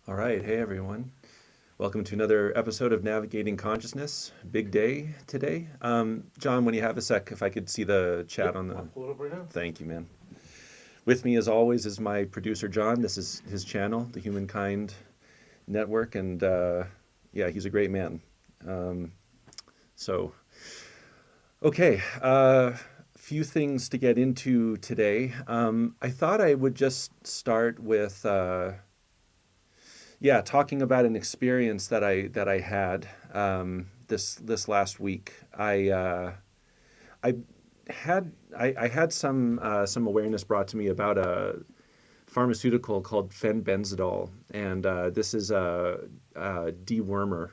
All right. Hey, everyone. Welcome to another episode of Navigating Consciousness. Big day today. John, when you have a sec, if I could see the chat Yep, on I'll the. pull it up right now. Thank you, man. With me, as always, is my producer, John. This is his channel, the Humankind Network. And yeah, he's a great man. Um, so, okay. Few things to get into today. I thought I would just start with. Yeah, talking about an experience that I had this last week. I I had some awareness brought to me about a pharmaceutical called fenbenzidol, and this is a dewormer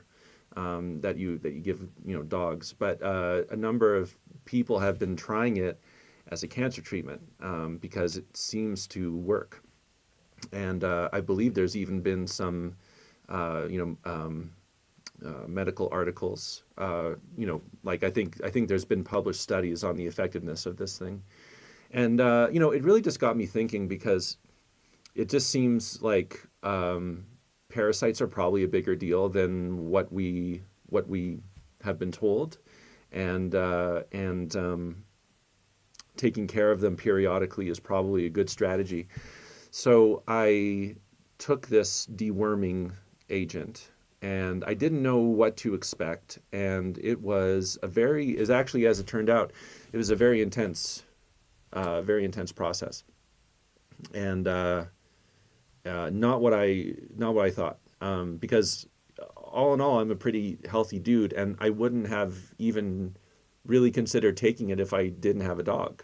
that you give dogs. But a number of people have been trying it as a cancer treatment because it seems to work. And I believe there's even been some, uh, you know, um, medical articles. Like I think there's been published studies on the effectiveness of this thing. And it really just got me thinking because it just seems like parasites are probably a bigger deal than what we have been told, and taking care of them periodically is probably a good strategy. So I took this deworming agent and I didn't know what to expect. And is actually, as it turned out, it was a very intense process. And not what I thought. Because all in all, I'm a pretty healthy dude and I wouldn't have even really considered taking it if I didn't have a dog.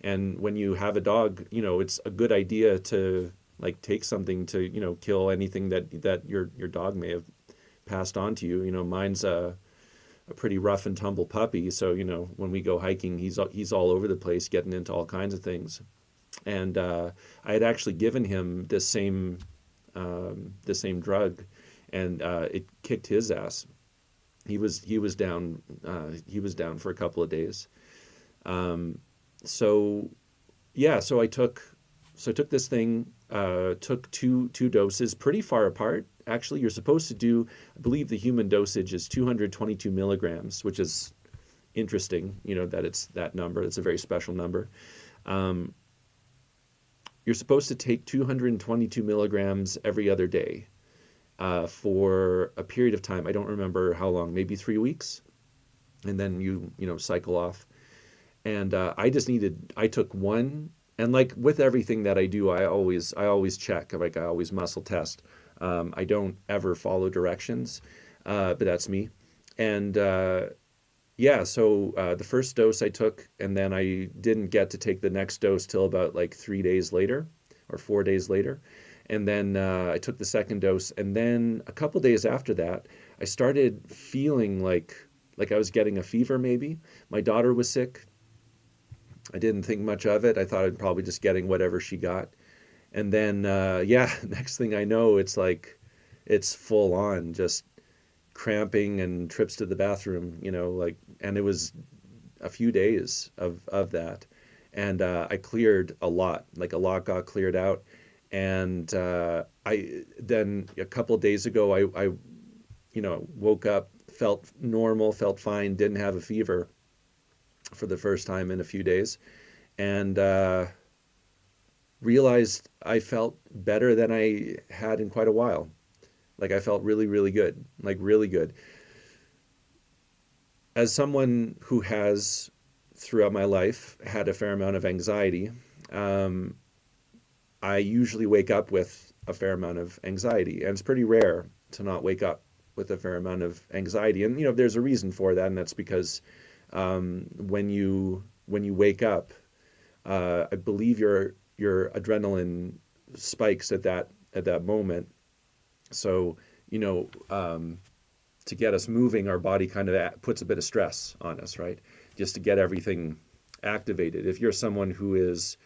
And when you have a dog, it's a good idea to like take something to, kill anything that your dog may have passed on to you. Mine's a pretty rough and tumble puppy, so when we go hiking, he's all over the place, getting into all kinds of things. And I had actually given him this same drug, and it kicked his ass. He was down for a couple of days. Um, so yeah, so I took this thing, took two doses pretty far apart. Actually, you're supposed to do, I believe the human dosage is 222 milligrams, which is interesting, that it's that number. It's a very special number. Um, you're supposed to take 222 milligrams every other day for a period of time. I don't remember how long, maybe 3 weeks, and then you cycle off. And I took one, and like with everything that I do, I always check, like I always muscle test. I don't ever follow directions, but that's me. And yeah, so the first dose I took, and then I didn't get to take the next dose till about like 3 days later or 4 days later. And then I took the second dose, and then a couple days after that, I started feeling like I was getting a fever. Maybe my daughter was sick. I didn't think much of it. I thought I'd probably just getting whatever she got. And then, yeah, next thing I know, it's full on, just cramping and trips to the bathroom, and it was a few days of that. And I cleared a lot, like a lot got cleared out. And then a couple of days ago, I woke up, felt normal, felt fine, didn't have a fever for the first time in a few days. And realized I felt better than I had in quite a while. Like I felt really, really good, like really good. As someone who has throughout my life had a fair amount of anxiety, um, I usually wake up with a fair amount of anxiety, and it's pretty rare to not wake up with a fair amount of anxiety. And there's a reason for that, and that's because when you wake up, I believe your adrenaline spikes at that moment. So you know to get us moving, our body kind of puts a bit of stress on us, right? Just to get everything activated. If you're someone who is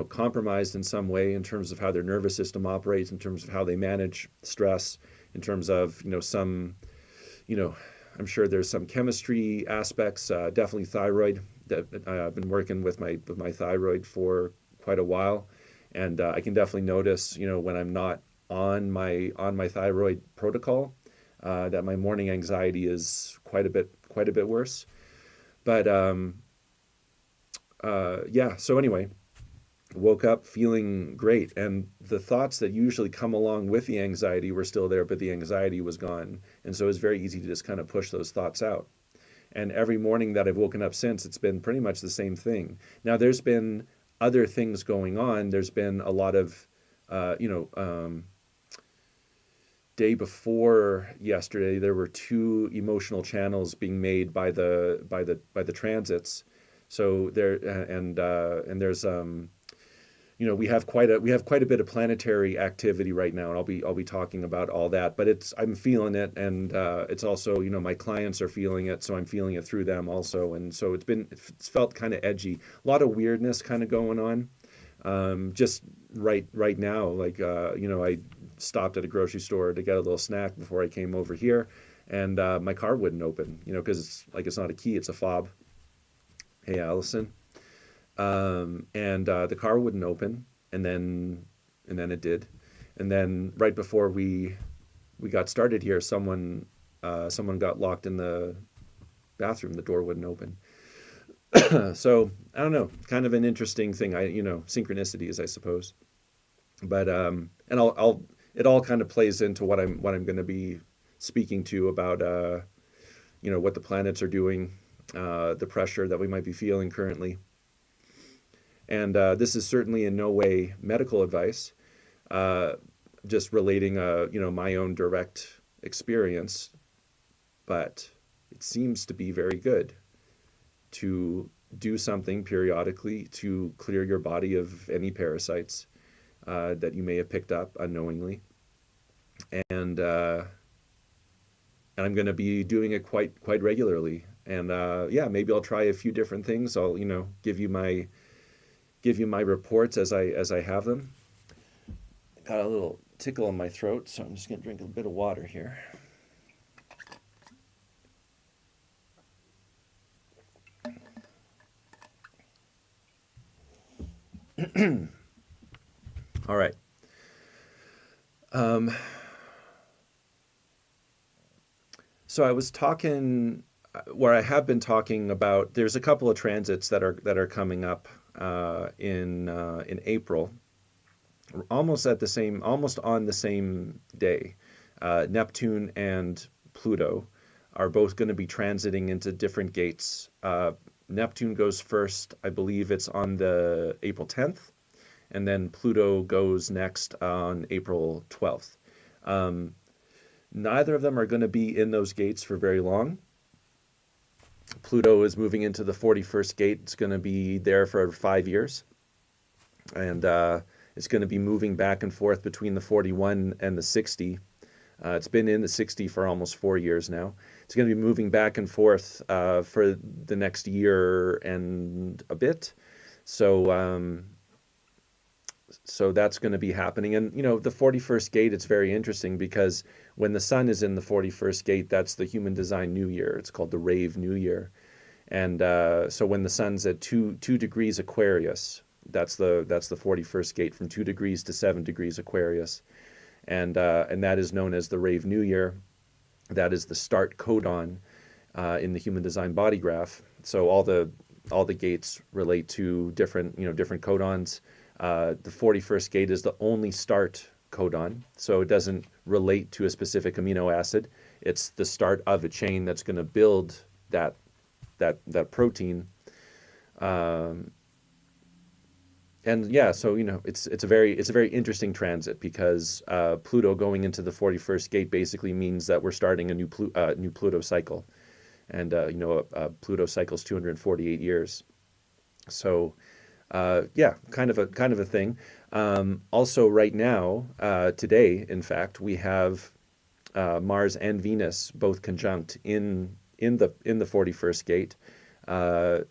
compromised in some way in terms of how their nervous system operates, in terms of how they manage stress, in terms of you know, I'm sure there's some chemistry aspects, definitely thyroid. That I've been working with my thyroid for quite a while, and I can definitely notice, when I'm not on my thyroid protocol, that my morning anxiety is quite a bit worse. But yeah. So anyway, woke up feeling great, and the thoughts that usually come along with the anxiety were still there, but the anxiety was gone, and so it was very easy to just kind of push those thoughts out. And every morning that I've woken up since, it's been pretty much the same thing. Now, there's been other things going on. There's been a lot of, you know, day before yesterday, there were two emotional channels being made by the transits. So there, and there's, we have quite a bit of planetary activity right now, and I'll be talking about all that. But I'm feeling it, and it's also, my clients are feeling it, so I'm feeling it through them also. And so it's felt kind of edgy, a lot of weirdness kind of going on. Just right now, like I stopped at a grocery store to get a little snack before I came over here, and my car wouldn't open, because it's not a key, it's a fob. Hey, Allison. And the car wouldn't open, and then it did, and then right before we got started here, someone got locked in the bathroom. The door wouldn't open. So I don't know, kind of an interesting thing. Synchronicities, I suppose. But and it all kind of plays into what I'm going to be speaking to about what the planets are doing, the pressure that we might be feeling currently. And this is certainly in no way medical advice, just relating, my own direct experience. But it seems to be very good to do something periodically to clear your body of any parasites that you may have picked up unknowingly. And I'm going to be doing it quite regularly. And yeah, maybe I'll try a few different things. I'll give you my reports as I have them. Got a little tickle in my throat, so I'm just going to drink a bit of water here. All right. So I was talking, where I have been talking about. There's a couple of transits that are coming up in April, almost on the same day. Neptune and Pluto are both going to be transiting into different gates. Neptune goes first, I believe it's on the April 10th, and then Pluto goes next on April 12th. Neither of them are going to be in those gates for very long. Pluto is moving into the 41st gate. It's going to be there for 5 years. And it's going to be moving back and forth between the 41 and the 60. It's been in the 60 for almost 4 years now. It's going to be moving back and forth for the next year and a bit. So that's going to be happening. And, the 41st gate, it's very interesting because when the sun is in the 41st gate, that's the human design new year. It's called the Rave New Year. And so when the sun's at 2 degrees Aquarius, that's the 41st gate, from 2 degrees to 7 degrees Aquarius. And that is known as the Rave New Year. That is the start codon in the human design body graph. So all the gates relate to different codons. The 41st gate is the only start codon, so it doesn't relate to a specific amino acid. It's the start of a chain that's going to build that protein. And yeah, so it's a very interesting transit because Pluto going into the 41st gate basically means that we're starting a new Pluto cycle, and Pluto cycle's 248 years. So yeah, kind of a thing. Also, right now, today, in fact, we have Mars and Venus both conjunct in the 41st gate.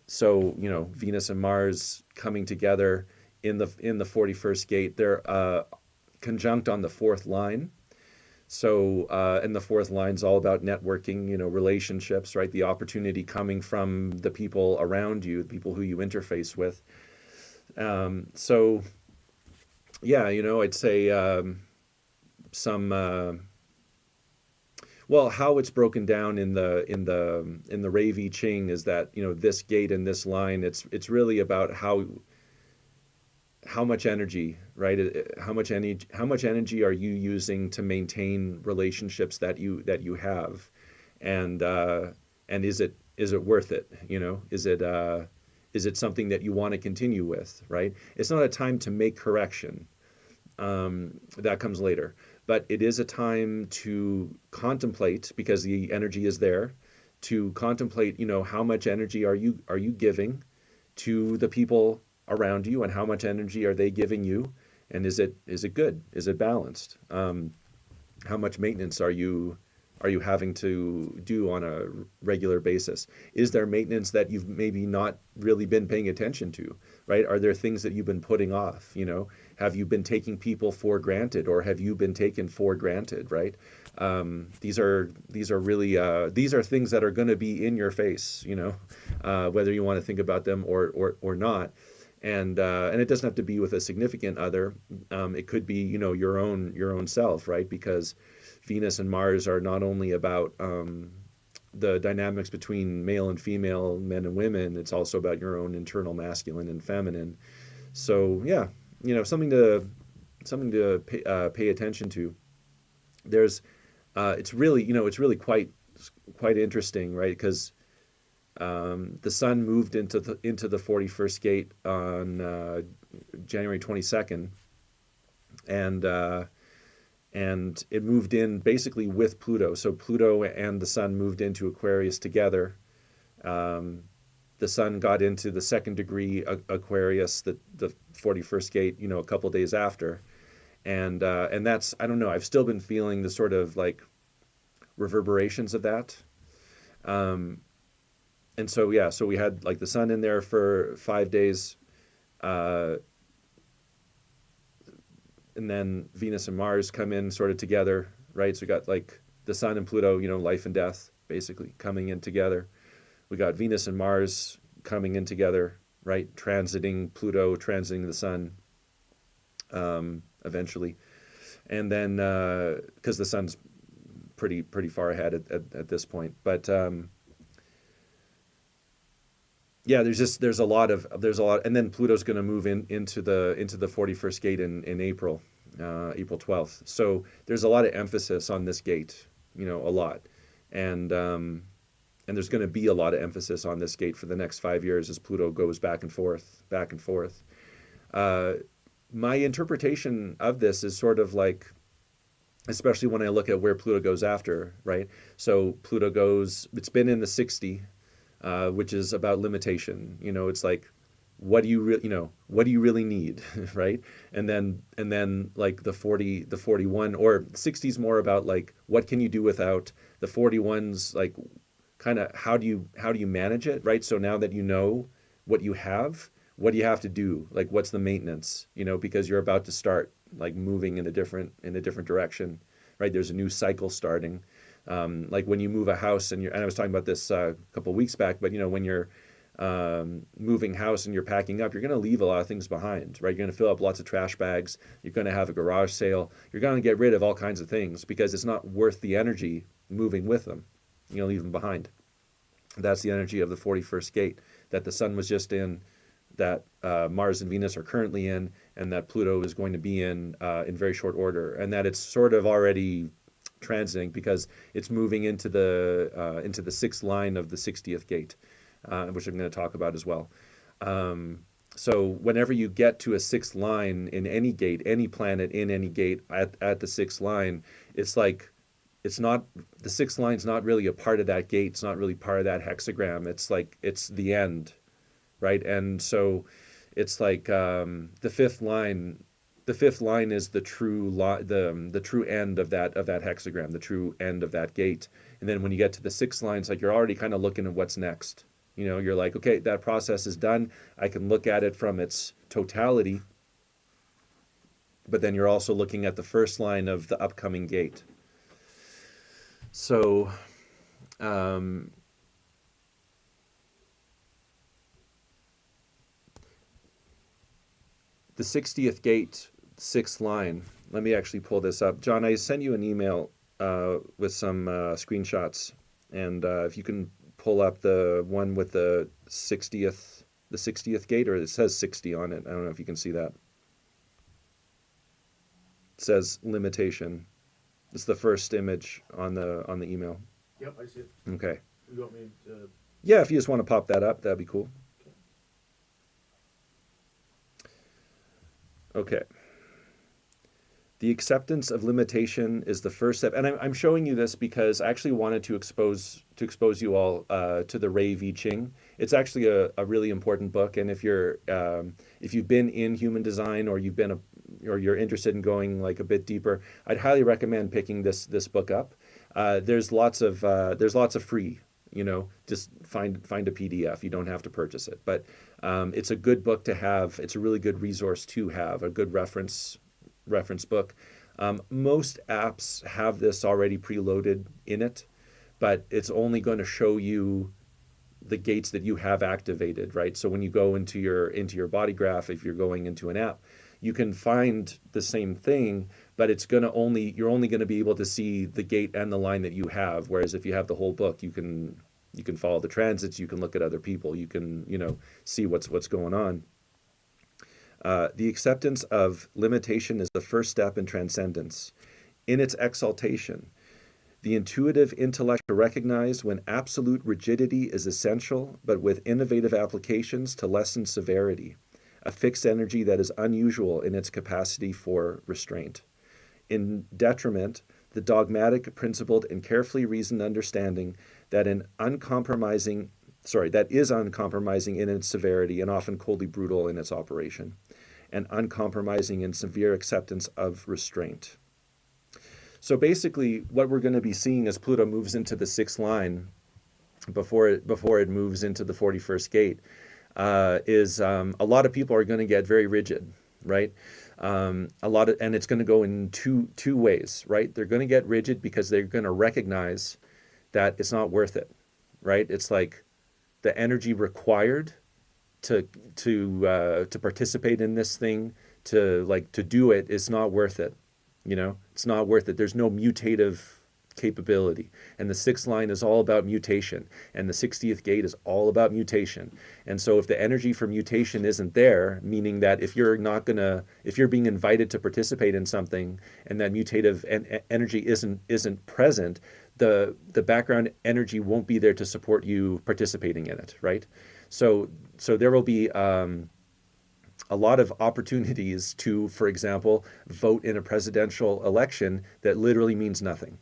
So Venus and Mars coming together in the 41st gate. They're conjunct on the fourth line. So and the fourth line's all about networking, relationships, right? The opportunity coming from the people around you, the people who you interface with. So yeah, I'd say some well, how it's broken down in the Rave I Ching is that, this gate and this line, it's really about how much energy, right? How much energy are you using to maintain relationships that you have, and is it worth it? Is it something that you want to continue with, right? It's not a time to make correction. That comes later. But it is a time to contemplate, because the energy is there, to contemplate, how much energy are you giving to the people around you, and how much energy are they giving you, and is it good? Is it balanced? How much maintenance are you having to do on a regular basis? Is there maintenance that you've maybe not really been paying attention to, right? Are there things that you've been putting off? Have you been taking people for granted, or have you been taken for granted, right? These are really these are things that are going to be in your face, whether you want to think about them or not. And it doesn't have to be with a significant other. It could be, your own self, right? Because Venus and Mars are not only about the dynamics between male and female, men and women. It's also about your own internal masculine and feminine. So yeah, something to pay attention to. There's it's really quite interesting, right? Because the sun moved into the 41st gate on January 22nd, and it moved in basically with Pluto. So Pluto and the sun moved into Aquarius together. The sun got into the second degree Aquarius, the 41st gate, a couple days after, and that's, I don't know. I've still been feeling the sort of like reverberations of that. And so yeah, so we had like the sun in there for 5 days, and then Venus and Mars come in sort of together, right? So we got like the sun and Pluto, life and death basically coming in together. We got Venus and Mars coming in together, right? Transiting Pluto, transiting the sun, eventually. And then, because the sun's pretty far ahead at this point, but yeah, there's a lot, and then Pluto's going to move into the 41st gate in April, April 12th. So there's a lot of emphasis on this gate, a lot, and there's going to be a lot of emphasis on this gate for the next 5 years as Pluto goes back and forth, back and forth. My interpretation of this is sort of like, especially when I look at where Pluto goes after, right? So Pluto goes, it's been in the 60. Which is about limitation. It's like, what do you really need, right? And then like the 41 or 60 is more about like, what can you do without. The 41's like, kind of how do you manage it, right? So now that you know what you have, what do you have to do? Like, what's the maintenance? Because you're about to start like moving in a different direction, right? There's a new cycle starting. Like when you move a house and I was talking about this a couple of weeks back, but when you're moving house and you're packing up, you're going to leave a lot of things behind, right? You're going to fill up lots of trash bags. You're going to have a garage sale. You're going to get rid of all kinds of things because it's not worth the energy moving with them. Leave them behind. That's the energy of the 41st gate that the sun was just in, that Mars and Venus are currently in, and that Pluto is going to be in very short order, and that it's sort of already transiting because it's moving into the sixth line of the 60th gate, which I'm going to talk about as well. So whenever you get to a sixth line in any gate, any planet in any gate at the sixth line, it's like, it's not, the sixth line's not really a part of that gate. It's not really part of that hexagram. It's like, it's the end, right? And so it's like the fifth line. The fifth line is the true the true end of that hexagram, the true end of that gate. And then when you get to the sixth line, it's like you're already kind of looking at what's next. You're like, okay, that process is done. I can look at it from its totality. But then you're also looking at the first line of the upcoming gate. So, the 60th gate, sixth line, Let me actually pull this up. John, I sent you an email with some screenshots, and if you can pull up the one with the 60th gate, or it says 60 on it. I don't know if you can see that. It says limitation. It's the first image on the email. Yep, I see it. Okay. You want me to? Yeah, if you just want to pop that up, that'd be cool. Okay. The acceptance of limitation is the first step, and I'm showing you this because I actually wanted to expose you all to the Ray V Ching. It's actually a really important book, and if you've been in human design, or you're interested in going like a bit deeper, I'd highly recommend picking this book up. There's lots of free. Just find a PDF. You don't have to purchase it, but it's a good book to have. It's a really good resource to have, a good reference book. Most apps have this already preloaded in it, but it's only going to show you the gates that you have activated, right? So when you go into your body graph, if you're going into an app, you can find the same thing, but you're only going to be able to see the gate and the line that you have. Whereas if you have the whole book, you can follow the transits, you can look at other people, you can see what's going on. The acceptance of limitation is the first step in transcendence. In its exaltation, the intuitive intellect to recognize when absolute rigidity is essential, but with innovative applications to lessen severity, a fixed energy that is unusual in its capacity for restraint. In detriment, the dogmatic, principled, and carefully reasoned understanding that is uncompromising in its severity and often coldly brutal in its operation, and uncompromising in severe acceptance of restraint. So basically, what we're going to be seeing as Pluto moves into the 6th line, before it moves into the 41st gate, is a lot of people are going to get very rigid, right? And it's going to go in two ways, right? They're going to get rigid because they're going to recognize that it's not worth it, right? It's like the energy required to participate in this thing, to do it, is not worth it. It's not worth it. There's no mutative capability. And the 6th line is all about mutation. And the 60th gate is all about mutation. And so if the energy for mutation isn't there, meaning that if you're being invited to participate in something and that mutative energy isn't present, the background energy won't be there to support you participating in it, right? So there will be a lot of opportunities to, for example, vote in a presidential election that literally means nothing,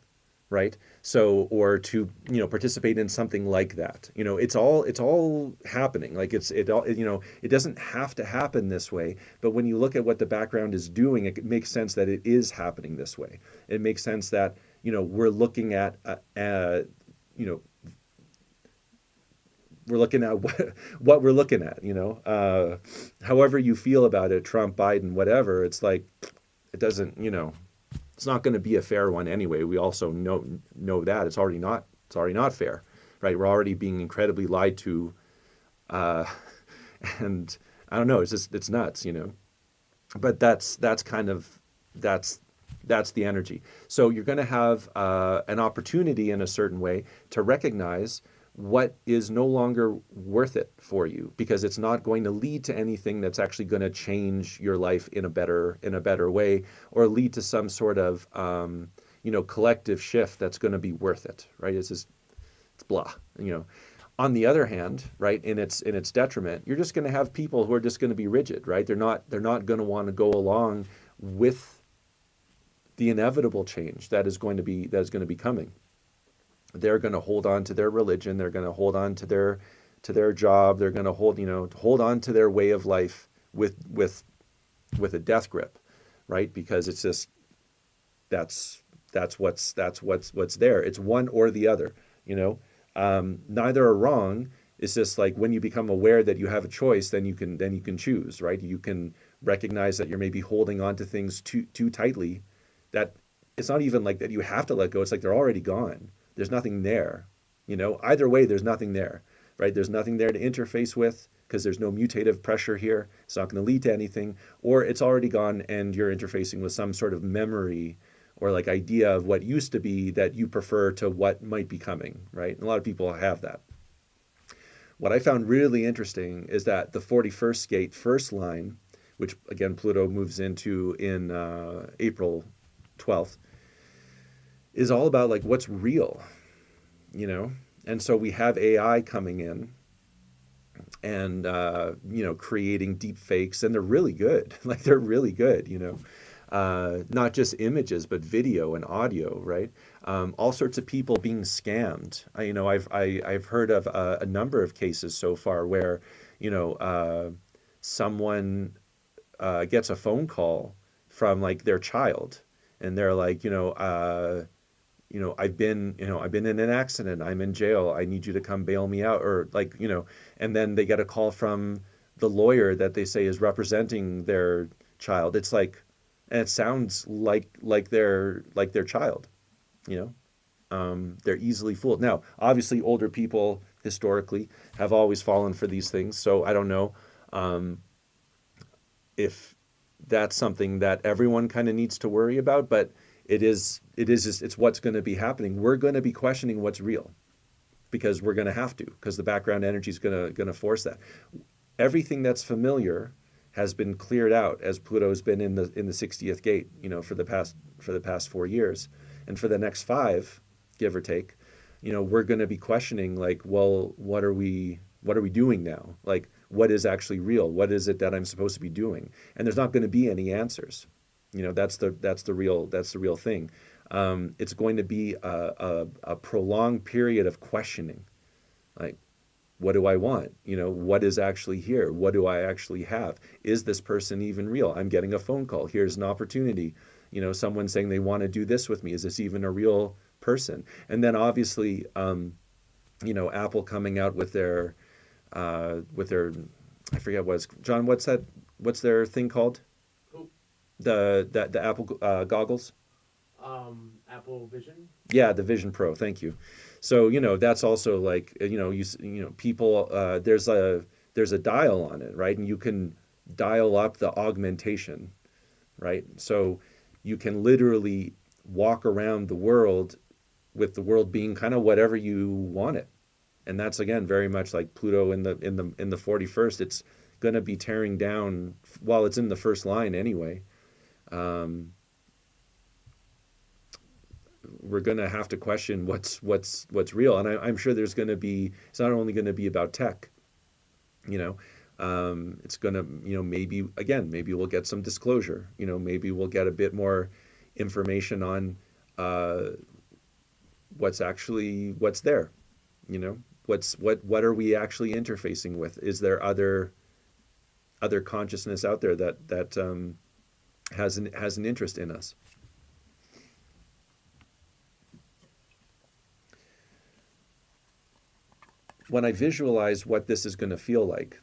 right? So, or to participate in something like that. It's all happening. Like it doesn't have to happen this way. But when you look at what the background is doing, it makes sense that it is happening this way. It makes sense that we're looking at we're looking at what we're looking at, however you feel about it, Trump, Biden, whatever, it's like, it doesn't, it's not going to be a fair one anyway. We also know that it's already not fair, right? We're already being incredibly lied to. And I don't know, it's nuts, but that's the energy. So you're going to have an opportunity in a certain way to recognize what is no longer worth it for you, because it's not going to lead to anything that's actually going to change your life in a better way, or lead to some sort of collective shift that's going to be worth it, right? It's blah, On the other hand, right, in its detriment, you're just going to have people who are just going to be rigid, right? They're not going to want to go along with the inevitable change that is going to be coming. They're going to hold on to their religion. They're going to hold on to their job. They're going to hold on to their way of life with a death grip, right? Because it's just that's what's there. It's one or the other. Neither are wrong. It's just like when you become aware that you have a choice, then you can choose, right? You can recognize that you're maybe holding on to things too tightly. That it's not even like that you have to let go. It's like they're already gone. There's nothing there, either way, there's nothing there, right? There's nothing there to interface with. because there's no mutative pressure here. It's not going to lead to anything, or it's already gone and you're interfacing with some sort of memory or like idea of what used to be that you prefer to what might be coming, right? And a lot of people have that. What I found really interesting is that the 41st gate first line, which again Pluto moves into in April 12th, is all about like what's real, you know? And so we have AI coming in and, creating deep fakes, and they're really good. Like they're really good, not just images, but video and audio, right? All sorts of people being scammed. I've heard of a number of cases so far where, someone gets a phone call from like their child, and they're like, I've been in an accident. I'm in jail. I need you to come bail me out, or like, and then they get a call from the lawyer that they say is representing their child. It's like, and it sounds like their child, you know. They're easily fooled. Now, obviously, older people historically have always fallen for these things. So I don't know if that's something that everyone kind of needs to worry about, but it is just, it's what's going to be happening. We're going to be questioning what's real because we're going to have to, because the background energy is going to force that. Everything that's familiar has been cleared out as Pluto's been in the 60th gate, for the past 4 years, and for the next 5, give or take, we're going to be questioning like, well, what are we doing now? Like, what is actually real? What is it that I'm supposed to be doing? And there's not going to be any answers. That's the real thing. It's going to be a prolonged period of questioning, like, what do I want? What is actually here? What do I actually have? Is this person even real? I'm getting a phone call. Here's an opportunity. Someone saying they want to do this with me. Is this even a real person? And then obviously, Apple coming out with their, I forget John, what's their thing called? Who? The Apple goggles. Apple Vision. Yeah, the Vision Pro. Thank you. So that's also like people. There's a dial on it, right? And you can dial up the augmentation, right? So you can literally walk around the world with the world being kind of whatever you want it, and that's again very much like Pluto in the 41st. It's going to be tearing down while it's in the first line anyway. We're going to have to question what's real, and I'm sure there's going to be. It's not only going to be about tech, it's going to maybe we'll get some disclosure. Maybe we'll get a bit more information on what's there. What are we actually interfacing with? Is there other consciousness out there that has an interest in us? When I visualize what this is going to feel like,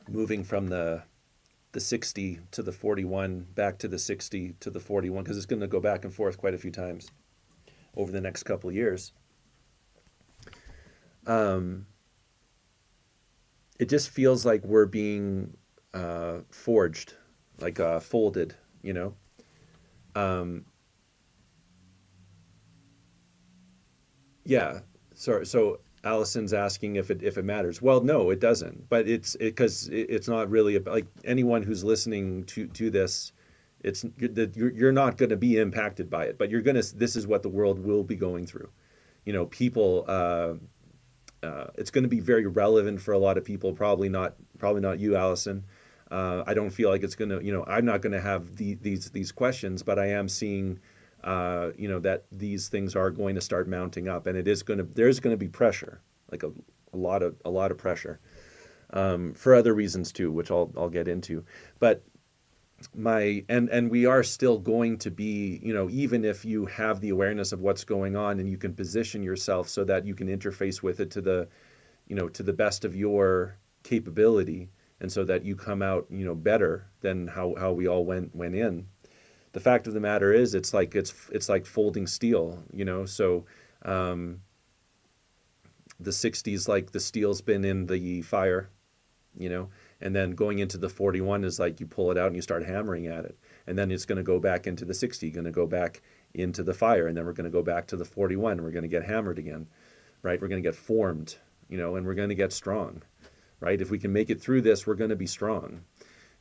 moving from the 60 to the 41, back to the 60 to the 41, because it's going to go back and forth quite a few times over the next couple of years. It just feels like we're being forged, like folded, Yeah. So Allison's asking if it matters. Well, no, it doesn't. But because it's not really about, like, anyone who's listening to this. You're not going to be impacted by it, but this is what the world will be going through. People. It's going to be very relevant for a lot of people. Probably not you, Allison. I don't feel like it's going to. I'm not going to have these questions, but I am seeing. That these things are going to start mounting up, and there's going to be pressure, like a lot of pressure, for other reasons too, which I'll get into. But and we are still going to be, even if you have the awareness of what's going on and you can position yourself so that you can interface with it to the best of your capability, and so that you come out, better than how we all went in. The fact of the matter is, it's like folding steel, So the 60s, like the steel's been in the fire, you know, and then going into the 41 is like you pull it out and you start hammering at it. And then it's going to go back into the 60, going to go back into the fire. And then we're going to go back to the 41 and we're going to get hammered again, right? We're going to get formed, you know, and we're going to get strong, right? If we can make it through this, we're going to be strong.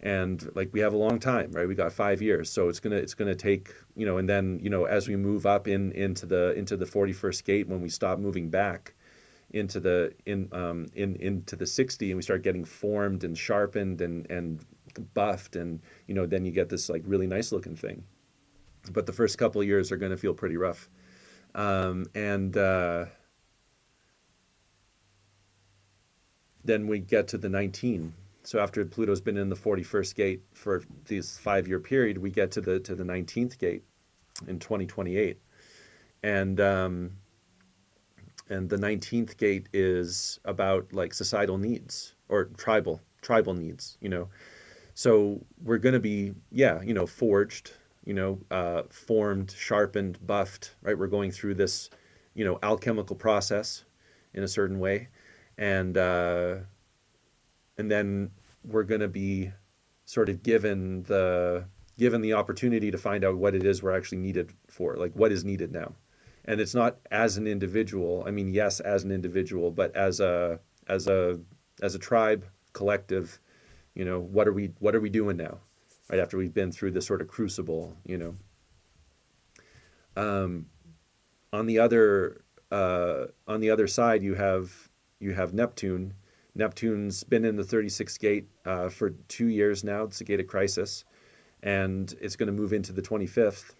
And like we have a long time, right? We got 5 years, so it's gonna take, you know, and then, you know, as we move up into the 41st gate, when we stop moving back into into the 60, and we start getting formed and sharpened and buffed, and you know, then you get this like really nice looking thing. But the first couple of years are going to feel pretty rough, and then we get to the 19. So after Pluto's been in the 41st gate for this 5 year period, we get to the 19th gate in 2028, and the 19th gate is about like societal needs or tribal needs, you know. So we're going to be, yeah, you know, forged, you know, formed, sharpened, buffed, right? We're going through this, you know, alchemical process in a certain way, and then we're going to be sort of given the opportunity to find out what it is we're actually needed for, like what is needed now. And it's not as an individual. I mean, yes, as an individual, but as a tribe, collective, you know, what are we doing now, right after we've been through this sort of crucible, you know. On the other side, you have Neptune. Neptune's been in the 36th gate for 2 years now. It's a gate of crisis, and it's going to move into the 25th.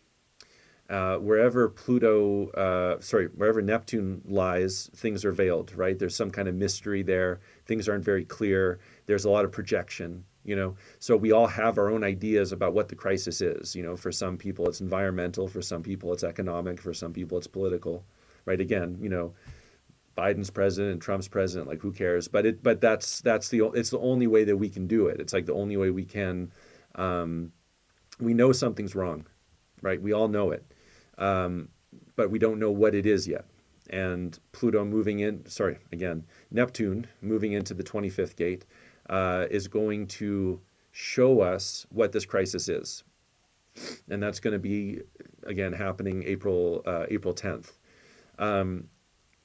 Wherever Neptune lies, things are veiled, right? There's some kind of mystery there. Things aren't very clear. There's a lot of projection, you know. So we all have our own ideas about what the crisis is. You know, for some people it's environmental, for some people it's economic, for some people it's political, right? Again, you know, Biden's president, Trump's president, like who cares? But it's the only way that we can do it. It's like the only way we can. We know something's wrong, right? We all know it, but we don't know what it is yet. And Neptune moving into the 25th gate is going to show us what this crisis is, and that's going to be again happening April 10th.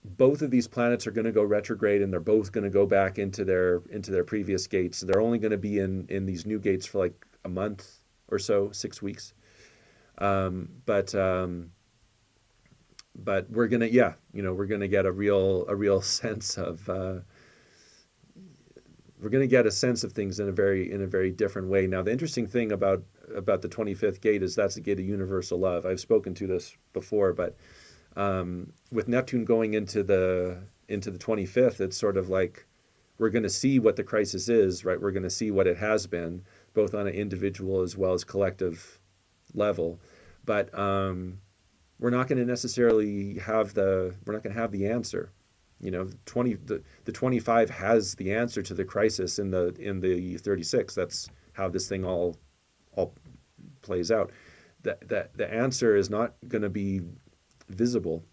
Both of these planets are going to go retrograde, and they're both going to go back into their previous gates. They're only going to be in these new gates for like a month or so, 6 weeks. But we're gonna, yeah, you know, we're gonna get a real sense of we're gonna get a sense of things in a very different way. Now, the interesting thing about the 25th gate is that's the gate of universal love. I've spoken to this before, but with Neptune going into the 25th, it's sort of like we're going to see what the crisis is, right? We're going to see what it has been, both on an individual as well as collective level. But we're not going to necessarily have the answer. You know, the 25 has the answer to the crisis in the 36. That's how this thing all plays out. The answer is not going to be visible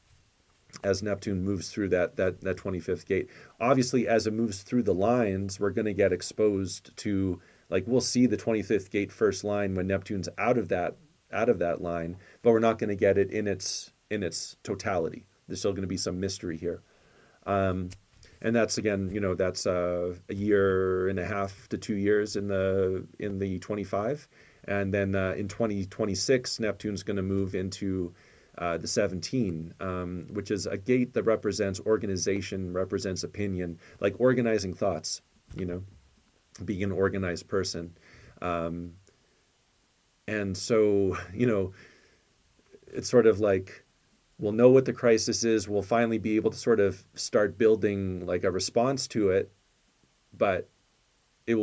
as Neptune moves through that 25th gate. Obviously, as it moves through the lines, we're going to get exposed to, like, we'll see the 25th gate first line when Neptune's out of that line, but we're not going to get it in its totality. There's still going to be some mystery here. And that's, again, you know, that's a year and a half to 2 years in the 25, and then in 2026 Neptune's going to move into the 17, which is a gate that represents organization, represents opinion, like organizing thoughts, you know, being an organized person. And so, you know, it's sort of like we'll know what the crisis is. We'll finally be able to sort of start building like a response to it, but we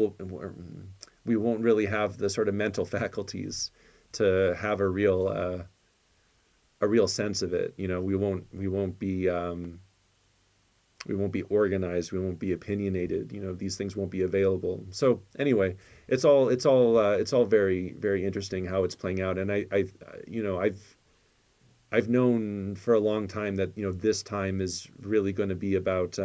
won't really have the sort of mental faculties to have a real sense of it. You know, we won't be organized. We won't be opinionated. You know, these things won't be available. So anyway, it's all very, very interesting how it's playing out. And I've known for a long time that this time is really going to be about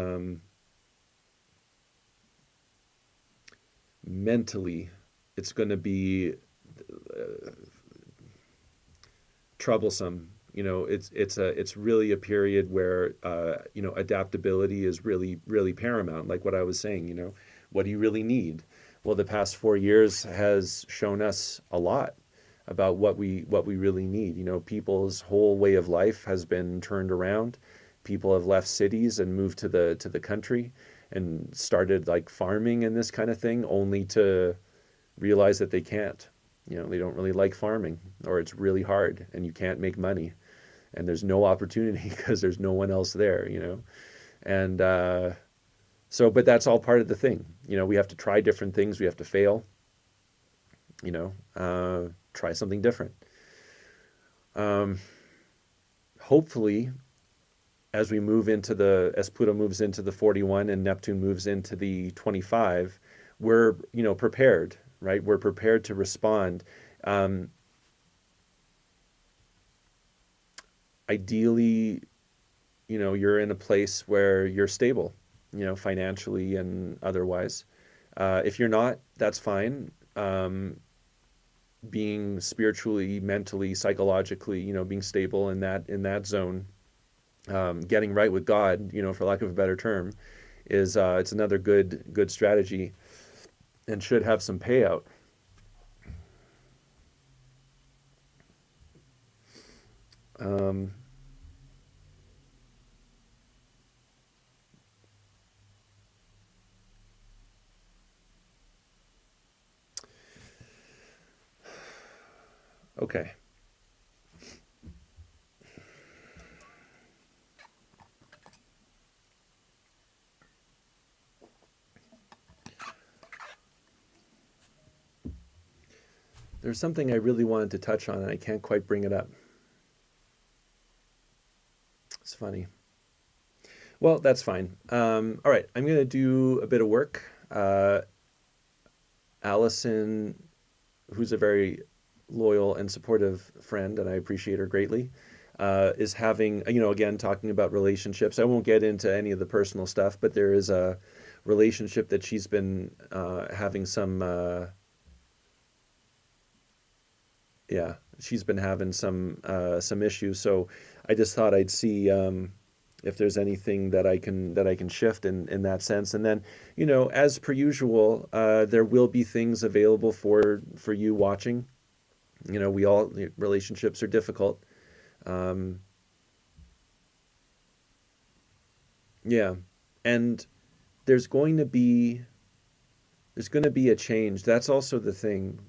mentally. It's going to be troublesome. It's really a period where adaptability is really paramount. Like what I was saying, what do you really need? Well, the past 4 years has shown us a lot about what we really need. People's whole way of life has been turned around. People have left cities and moved to the country and started like farming and this kind of thing, only to realize that they can't. They don't really like farming, or it's really hard and you can't make money and there's no opportunity because there's no one else there. And but that's all part of the thing. We have to try different things. We have to fail, try something different. Hopefully, as Pluto moves into the 41 and Neptune moves into the 25, we're, prepared, right? We're prepared to respond. Ideally, you're in a place where you're stable, financially and otherwise. If you're not, that's fine. Being spiritually, mentally, psychologically, being stable in that zone, getting right with God, for lack of a better term, is it's another good strategy and should have some payout. Um, okay. There's something I really wanted to touch on and I can't quite bring it up. It's funny. Well, that's fine. All right, I'm going to do a bit of work. Allison, who's a very loyal and supportive friend, and I appreciate her greatly, is having, again, talking about relationships. I won't get into any of the personal stuff, but there is a relationship that she's been having yeah, she's been having some issues. So I just thought I'd see if there's anything that I can shift in that sense. And then, as per usual, there will be things available for you watching. Relationships are difficult. Um, yeah, and there's going to be there's going to be a change. That's also the thing.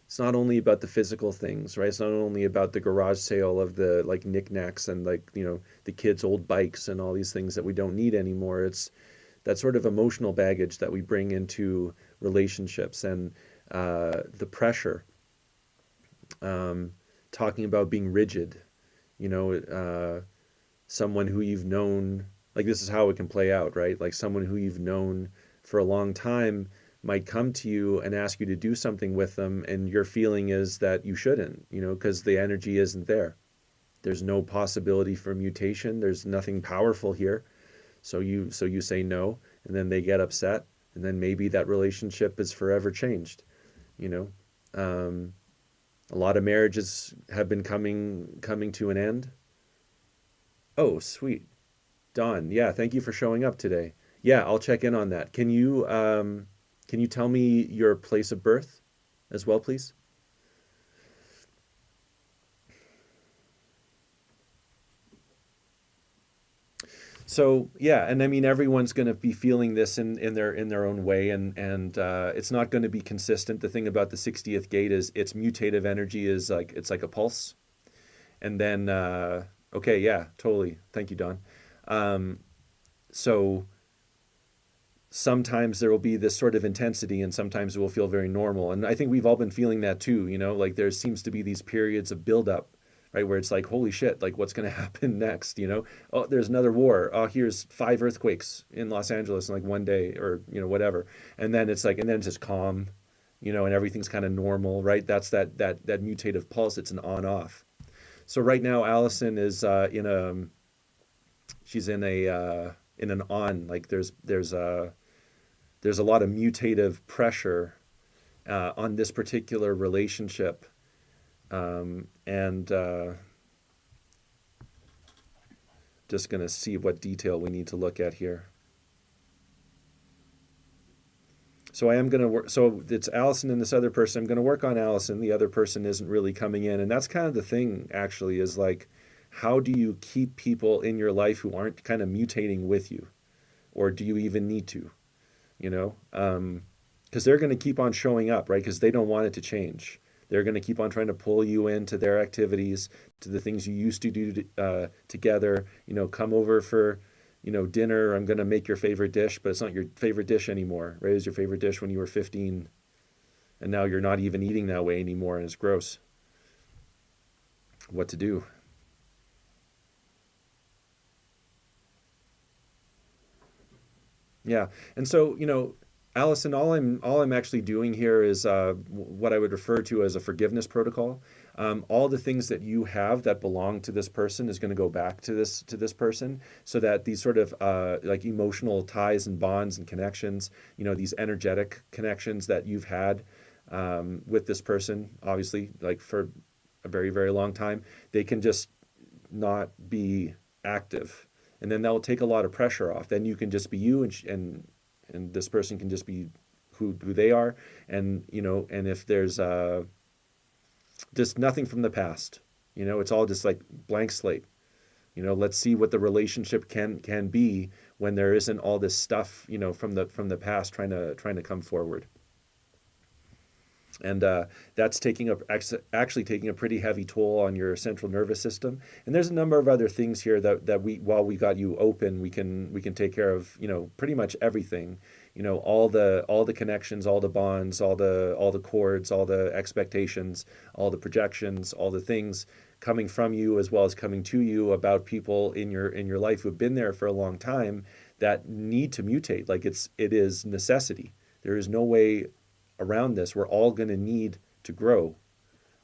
It's not only about the physical things, right? It's not only about the garage sale of the like knickknacks and like, the kids' old bikes and all these things that we don't need anymore. It's that sort of emotional baggage that we bring into relationships and the pressure, um, talking about being rigid, you know, someone who you've known, like this is how it can play out, right? Like someone who you've known for a long time might come to you and ask you to do something with them, and your feeling is that you shouldn't, because the energy isn't there. There's no possibility for mutation. There's nothing powerful here. So you say no, and then they get upset, and then maybe that relationship is forever changed, you know. Um, a lot of marriages have been coming to an end. Oh, sweet. Don, yeah, thank you for showing up today. Yeah, I'll check in on that. Can you tell me your place of birth as well, please? So yeah, and I mean everyone's going to be feeling this in their own way, and it's not going to be consistent. The thing about the 60th gate is its mutative energy is like it's like a pulse, and then okay, yeah, totally. Thank you, Don. Um, so sometimes there will be this sort of intensity and sometimes it will feel very normal. And I think we've all been feeling that too, like there seems to be these periods of buildup, right? Where it's like, holy shit, like what's going to happen next? Oh, there's another war. Oh, here's 5 earthquakes in Los Angeles in like one day or, whatever. And then it's like, and then it's just calm, and everything's kind of normal, right? That's that mutative pulse. It's an on off. So right now, Allison is she's in an on, like there's a lot of mutative pressure on this particular relationship, and just going to see what detail we need to look at here. So I am going to work. So it's Allison and this other person. I'm going to work on Allison. The other person isn't really coming in, and that's kind of the thing. Actually, is like, how do you keep people in your life who aren't kind of mutating with you, or do you even need to? You know, because they're going to keep on showing up, right? Because they don't want it to change. They're going to keep on trying to pull you into their activities, to the things you used to do together. You know, come over for, dinner. I'm going to make your favorite dish, but it's not your favorite dish anymore, right? It was your favorite dish when you were 15, and now you're not even eating that way anymore, and it's gross. What to do? Yeah, and so Allison, all I'm actually doing here is what I would refer to as a forgiveness protocol. All the things that you have that belong to this person is going to go back to this person, so that these sort of like emotional ties and bonds and connections, these energetic connections that you've had with this person, obviously, like for a very, very long time, they can just not be active, and then that will take a lot of pressure off. Then you can just be you, and this person can just be who they are, and if there's just nothing from the past, it's all just like blank slate. Let's see what the relationship can be when there isn't all this stuff, from the past trying to come forward. And that's actually taking a pretty heavy toll on your central nervous system. And there's a number of other things here that while we got you open, we can take care of, pretty much everything. All the connections, all the bonds, all the cords, all the expectations, all the projections, all the things coming from you as well as coming to you about people in your life who've been there for a long time that need to mutate. Like it is necessity. There is no way around this. We're all going to need to grow,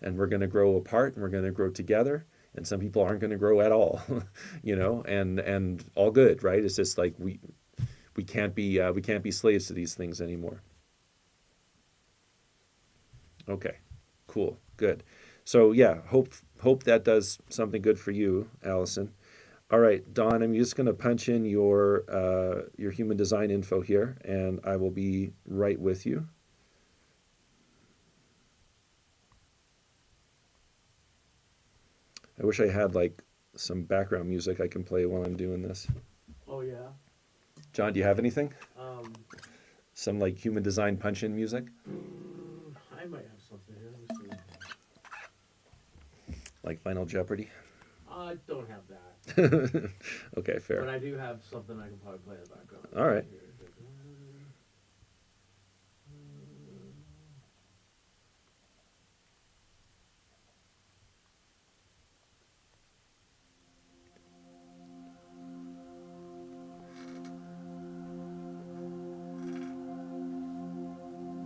and we're going to grow apart, and we're going to grow together, and some people aren't going to grow at all. And all good, right? It's just like we can't be slaves to these things anymore. Okay, cool, good. So yeah, hope that does something good for you, Allison. All right, Don, I'm just going to punch in your human design info here, and I will be right with you. I wish I had like some background music I can play while I'm doing this. Oh yeah. John, do you have anything? Um, Some like human design punch-in music? I might have something here. Let me see. Like Final Jeopardy? I don't have that, Okay, fair. but I do have something I can probably play in the background. All right.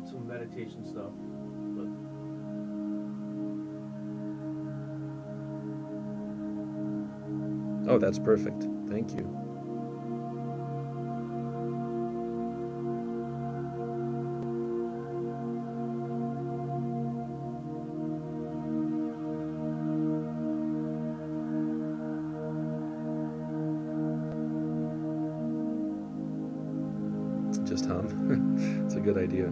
Some meditation stuff, but Oh, that's perfect. Thank you. Just hum. It's a good idea.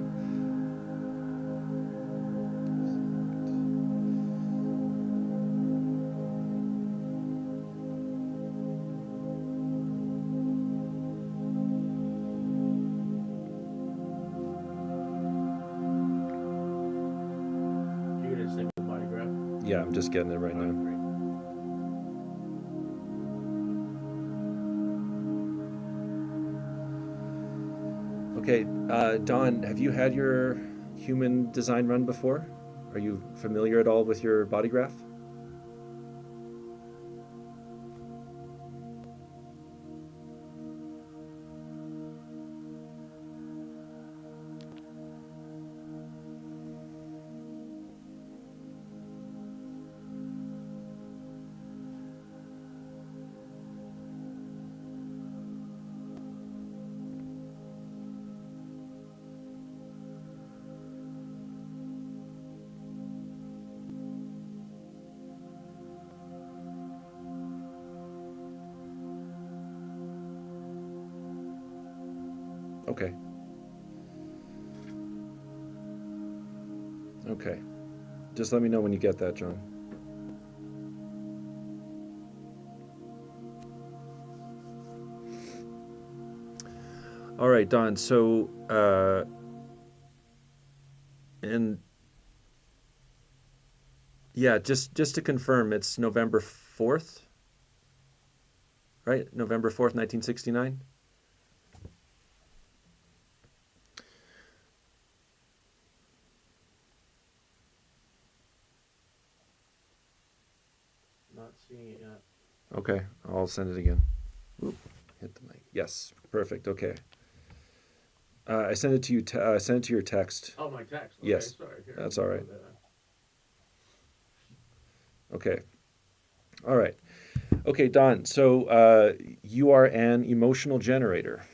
you're gonna sing the body graph. Yeah, I'm just getting it right All right, now. great. Okay, Don, have you had your human design run before? Are you familiar at all with your body graph? Okay. Okay. Just let me know when you get that, John. All right, Don. So, and yeah, just to confirm, it's November 4th, right? November 4th, 1969. Not seeing it yet. Okay, I'll send it again. Oop, hit the mic. Yes, perfect. Okay. I sent it to you. Send it to your text. Oh, my text. Okay, Yes, sorry. Here, that's let all me right. go there. Okay. All right. Okay, Don. So you are an emotional generator.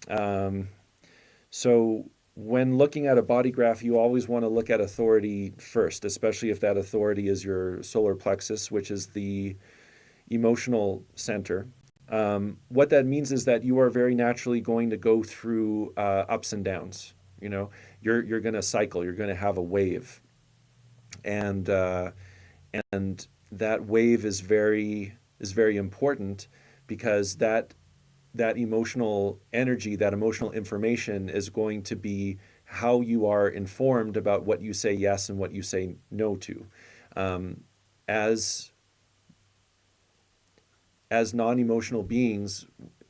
Um, so when looking at a body graph, you always want to look at authority first, especially if that authority is your solar plexus, which is the emotional center. What that means is that you are very naturally going to go through ups and downs. You know, you're going to cycle. You're going to have a wave, and and that wave is very important because that emotional energy, that emotional information is going to be how you are informed about what you say yes and what you say no to. Um, as as non-emotional beings,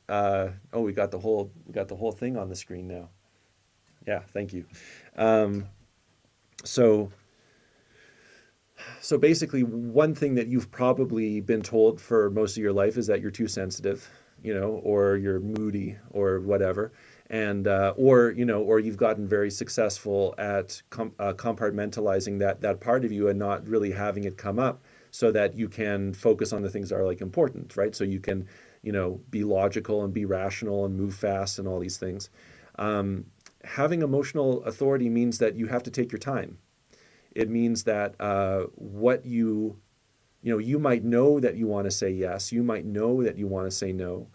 oh, we got the whole thing on the screen now. Yeah, thank you. Um, so so basically, one thing that you've probably been told for most of your life is that you're too sensitive, you know, or you're moody or whatever, and or you know, or you've gotten very successful at compartmentalizing that part of you and not really having it come up, so that you can focus on the things that are like important, right? So you can, you know, be logical and be rational and move fast and all these things. Um, Having emotional authority means that you have to take your time. It means that what you know, you might know that you want to say yes, you might know that you want to say no,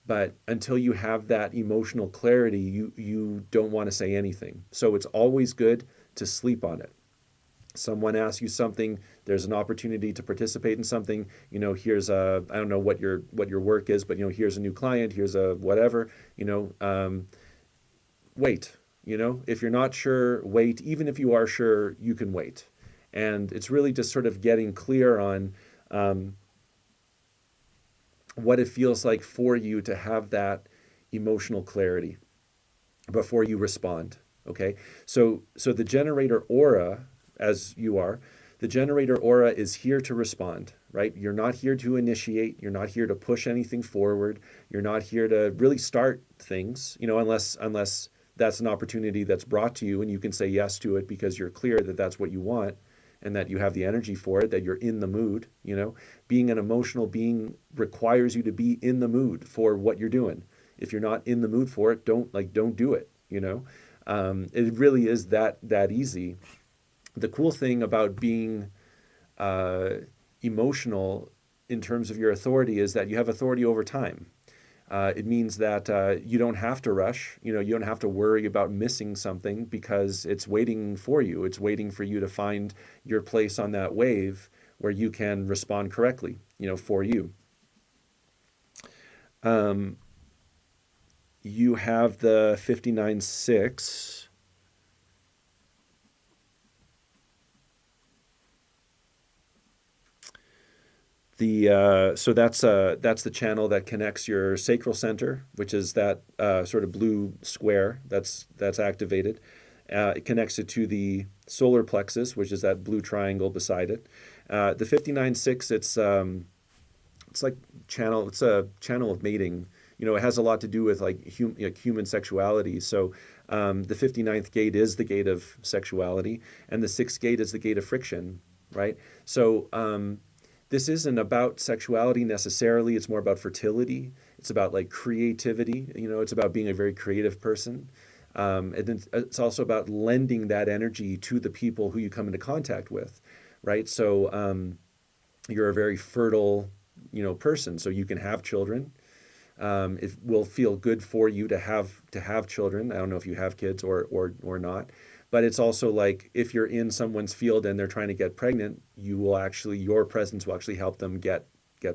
but until you have that emotional clarity, you don't want to say anything. So it's always good to sleep on it. Someone asks you something, there's an opportunity to participate in something, you know, here's a, I don't know what your work is, but you know, here's a new client, here's a whatever, you know, wait. You know, if you're not sure, wait. Even if you are sure, you can wait. And it's really just sort of getting clear on um, what it feels like for you to have that emotional clarity before you respond. Okay, so the generator aura, as you are, the generator aura is here to respond. Right? You're not here to initiate. You're not here to push anything forward. You're not here to really start things. You know, unless that's an opportunity that's brought to you and you can say yes to it because you're clear that that's what you want and that you have the energy for it, that you're in the mood. You know, being an emotional being requires you to be in the mood for what you're doing. If you're not in the mood for it, don't do it. You know, it really is that easy. The cool thing about being uh, emotional in terms of your authority is that you have authority over time. It means that you don't have to rush. You know, you don't have to worry about missing something because it's waiting for you. It's waiting for you to find your place on that wave where you can respond correctly. You know, for you. Um, you have the 59.6. The so that's the channel that connects your sacral center, which is that sort of blue square that's activated. It connects it to the solar plexus, which is that blue triangle beside it. The 59.6, it's like channel. It's a channel of mating. You know, it has a lot to do with like human sexuality. So the 59th gate is the gate of sexuality, and the sixth gate is the gate of friction, right? So this isn't about sexuality necessarily. It's more about fertility. It's about like creativity. You know, it's about being a very creative person. And then it's also about lending that energy to the people who you come into contact with, right? So you're a very fertile, you know, person, so you can have children. It will feel good for you to have children. I don't know if you have kids or not, but it's also like if you're in someone's field and they're trying to get pregnant, your presence will actually help them get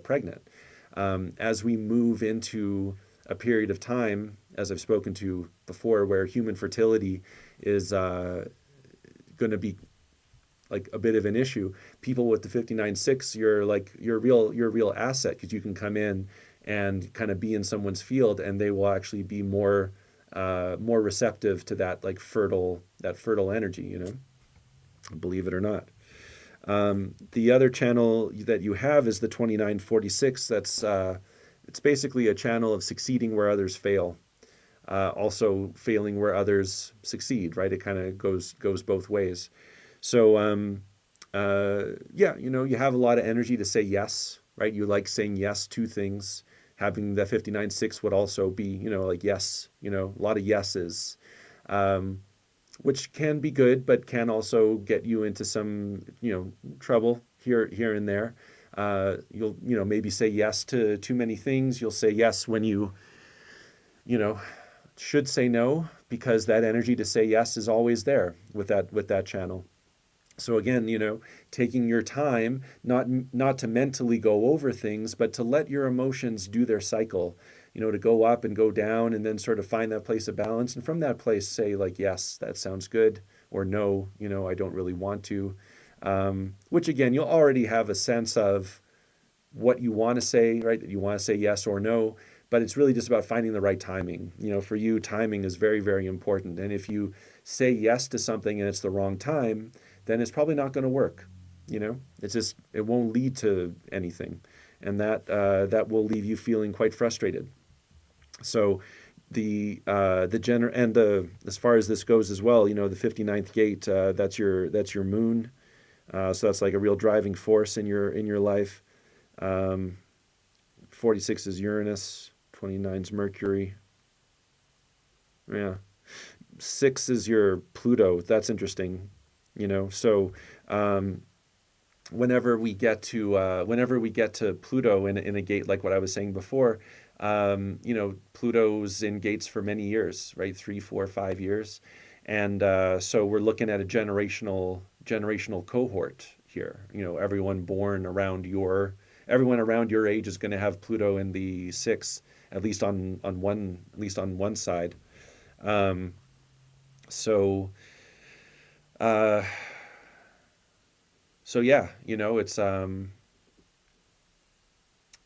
pregnant. As we move into a period of time, as I've spoken to before, where human fertility is going to be like a bit of an issue. People with the 59.6, you're a real asset because you can come in and kind of be in someone's field, and they will actually be more receptive to that like fertile energy. Believe it or not. The other channel that you have is the 29.46. It's basically a channel of succeeding where others fail, also failing where others succeed. Right? It kind of goes both ways. So yeah, you have a lot of energy to say yes, right? You like saying yes to things. Having the 59.6 would also be, like yes, a lot of yeses, which can be good, but can also get you into some, trouble here and there. You'll, maybe say yes to too many things. You'll say yes when you know, should say no, because that energy to say yes is always there with that channel. So again, taking your time, not to mentally go over things, but to let your emotions do their cycle, to go up and go down and then sort of find that place of balance. And from that place, say like, yes, that sounds good, or no, I don't really want to. Which again, you'll already have a sense of what you want to say, right? That you want to say yes or no, but it's really just about finding the right timing. For you, timing is very, very important. And if you say yes to something and it's the wrong time, then it's probably not going to work. It won't lead to anything, and that will leave you feeling quite frustrated. So as far as this goes as well, the 59th gate, that's your moon. So that's like a real driving force in your life. 46 is Uranus, 29 is Mercury. Yeah. 6 is your Pluto. That's interesting. So whenever we get to Pluto in a gate, like what I was saying before, Pluto's in gates for many years, right? 3, 4, 5 years. And so we're looking at a generational cohort here. Everyone around your age is going to have Pluto in the 6, at least on one side. So yeah, it's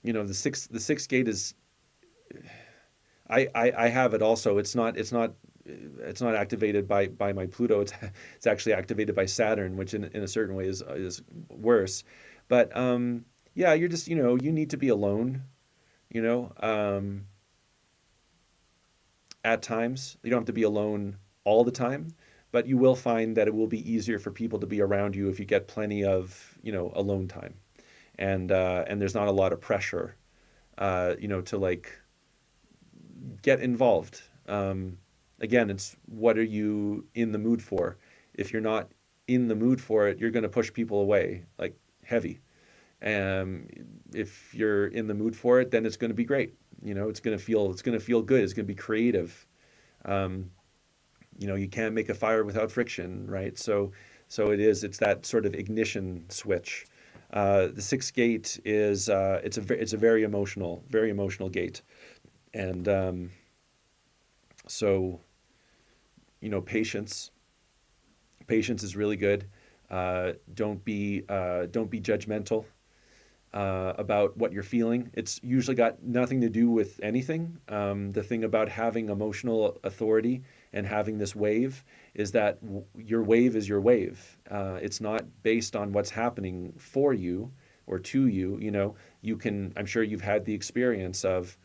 the sixth gate is I have it also. It's not activated by my Pluto. It's actually activated by Saturn, which in a certain way is worse. But yeah, you're just you need to be alone. You know, at times you don't have to be alone all the time, but you will find that it will be easier for people to be around you if you get plenty of alone time, and there's not a lot of pressure, to like get involved. Again, it's what are you in the mood for? If you're not in the mood for it, you're going to push people away like heavy. If you're in the mood for it, then it's going to be great. It's going to feel good. It's going to be creative. You can't make a fire without friction, right? So it's that sort of ignition switch. The sixth gate is it's a very emotional gate, and so patience is really good. Don't be judgmental about what you're feeling. It's usually got nothing to do with anything. The thing about having emotional authority and having this wave is that your wave is your wave. It's not based on what's happening for you or to you. I'm sure you've had the experience of,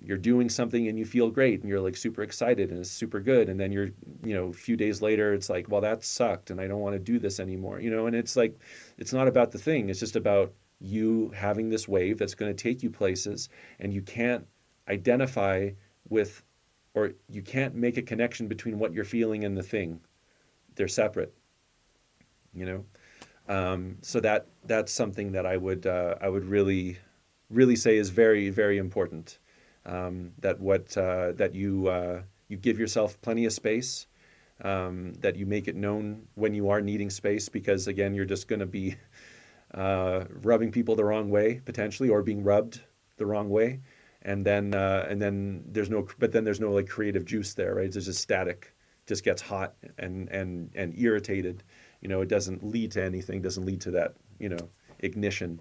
you're doing something and you feel great and you're like super excited and it's super good. And then a few days later, it's like, well, that sucked and I don't want to do this anymore, and it's like, it's not about the thing. It's just about you having this wave that's going to take you places, and you can't identify with, or you can't make a connection between what you're feeling and the thing. They're separate, so that's something that I would really really say is very, very important. That you give yourself plenty of space, that you make it known when you are needing space, because again, you're just going to be rubbing people the wrong way potentially, or being rubbed the wrong way, and then there's no like creative juice there, right? There's just static, just gets hot and irritated. It doesn't lead to anything, doesn't lead to that, ignition.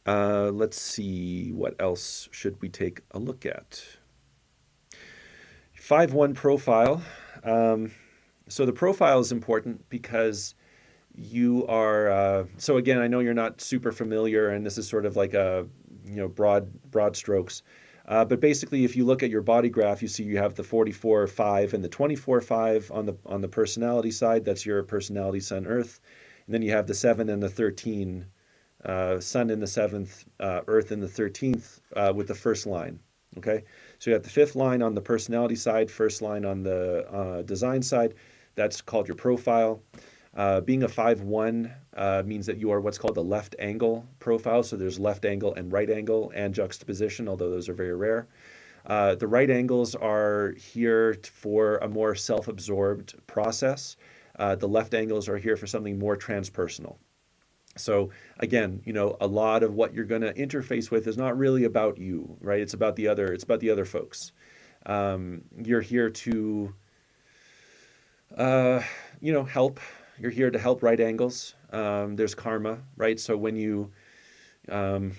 Let's see, what else should we take a look at? 5-1 profile. So the profile is important because you are, so again, I know you're not super familiar, and this is sort of like a, broad strokes. But basically, if you look at your body graph, you see you have the 44-5 and the 24-5 on the personality side. That's your personality, Sun, Earth. And then you have the 7 and the 13, Sun in the 7th, Earth in the 13th, with the first line. Okay, so you have the 5th line on the personality side, first line on the design side. That's called your profile. Being a 5-1 means that you are what's called the left angle profile. So there's left angle and right angle and juxtaposition, although those are very rare. The right angles are here for a more self-absorbed process. The left angles are here for something more transpersonal. So again, a lot of what you're going to interface with is not really about you, right? It's about the other folks. You're here to, help. You're here to help right angles. There's karma, right? So when you, I'm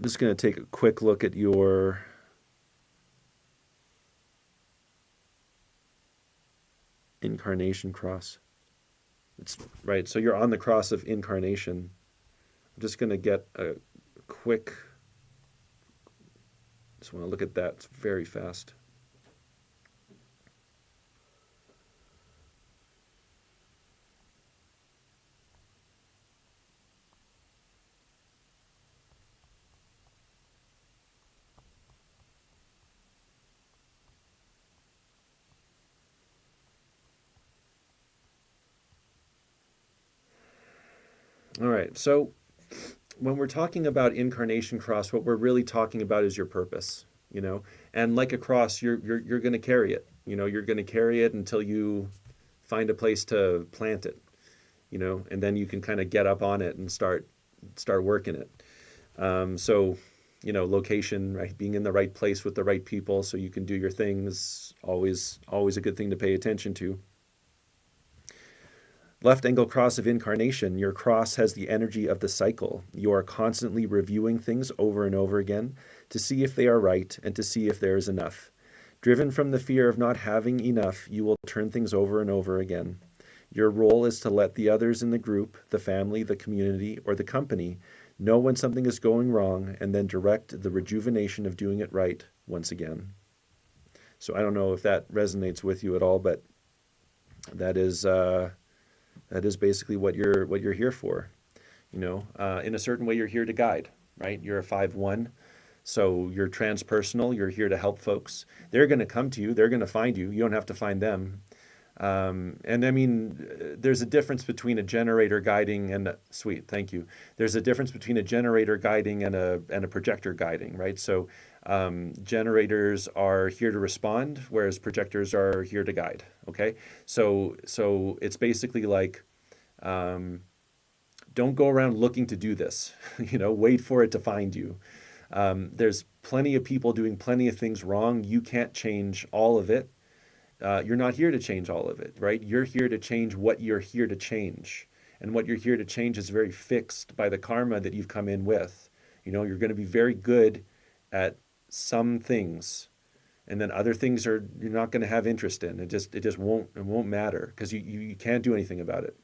just going to take a quick look at your incarnation cross. It's right. So you're on the cross of incarnation. I'm just going to get a quick, just want to look at that. It's very fast. All right. So when we're talking about incarnation cross, what we're really talking about is your purpose, and like a cross, you're going to carry it, you're going to carry it until you find a place to plant it, and then you can kind of get up on it and start working it. So, location, right? Being in the right place with the right people so you can do your things, always a good thing to pay attention to. Left angle cross of incarnation, your cross has the energy of the cycle. You are constantly reviewing things over and over again to see if they are right and to see if there is enough. Driven from the fear of not having enough, you will turn things over and over again. Your role is to let the others in the group, the family, the community, or the company know when something is going wrong and then direct the rejuvenation of doing it right once again. So I don't know if that resonates with you at all, but that is basically what you're here for. In a certain way, you're here to guide, right? You're a 5-1, so you're transpersonal. You're here to help folks. They're going to come to you. They're going to find you. You don't have to find them. And I mean, there's a difference between a generator guiding and sweet. Thank you. There's a difference between a generator guiding and a projector guiding, right? So generators are here to respond, whereas projectors are here to guide. Okay, so it's basically like, don't go around looking to do this. Wait for it to find you. There's plenty of people doing plenty of things wrong. You can't change all of it. You're not here to change all of it, right? You're here to change what you're here to change. And what you're here to change is very fixed by the karma that you've come in with. You're going to be very good at some things, and then other things you're not going to have interest in. It just won't matter because you can't do anything about it.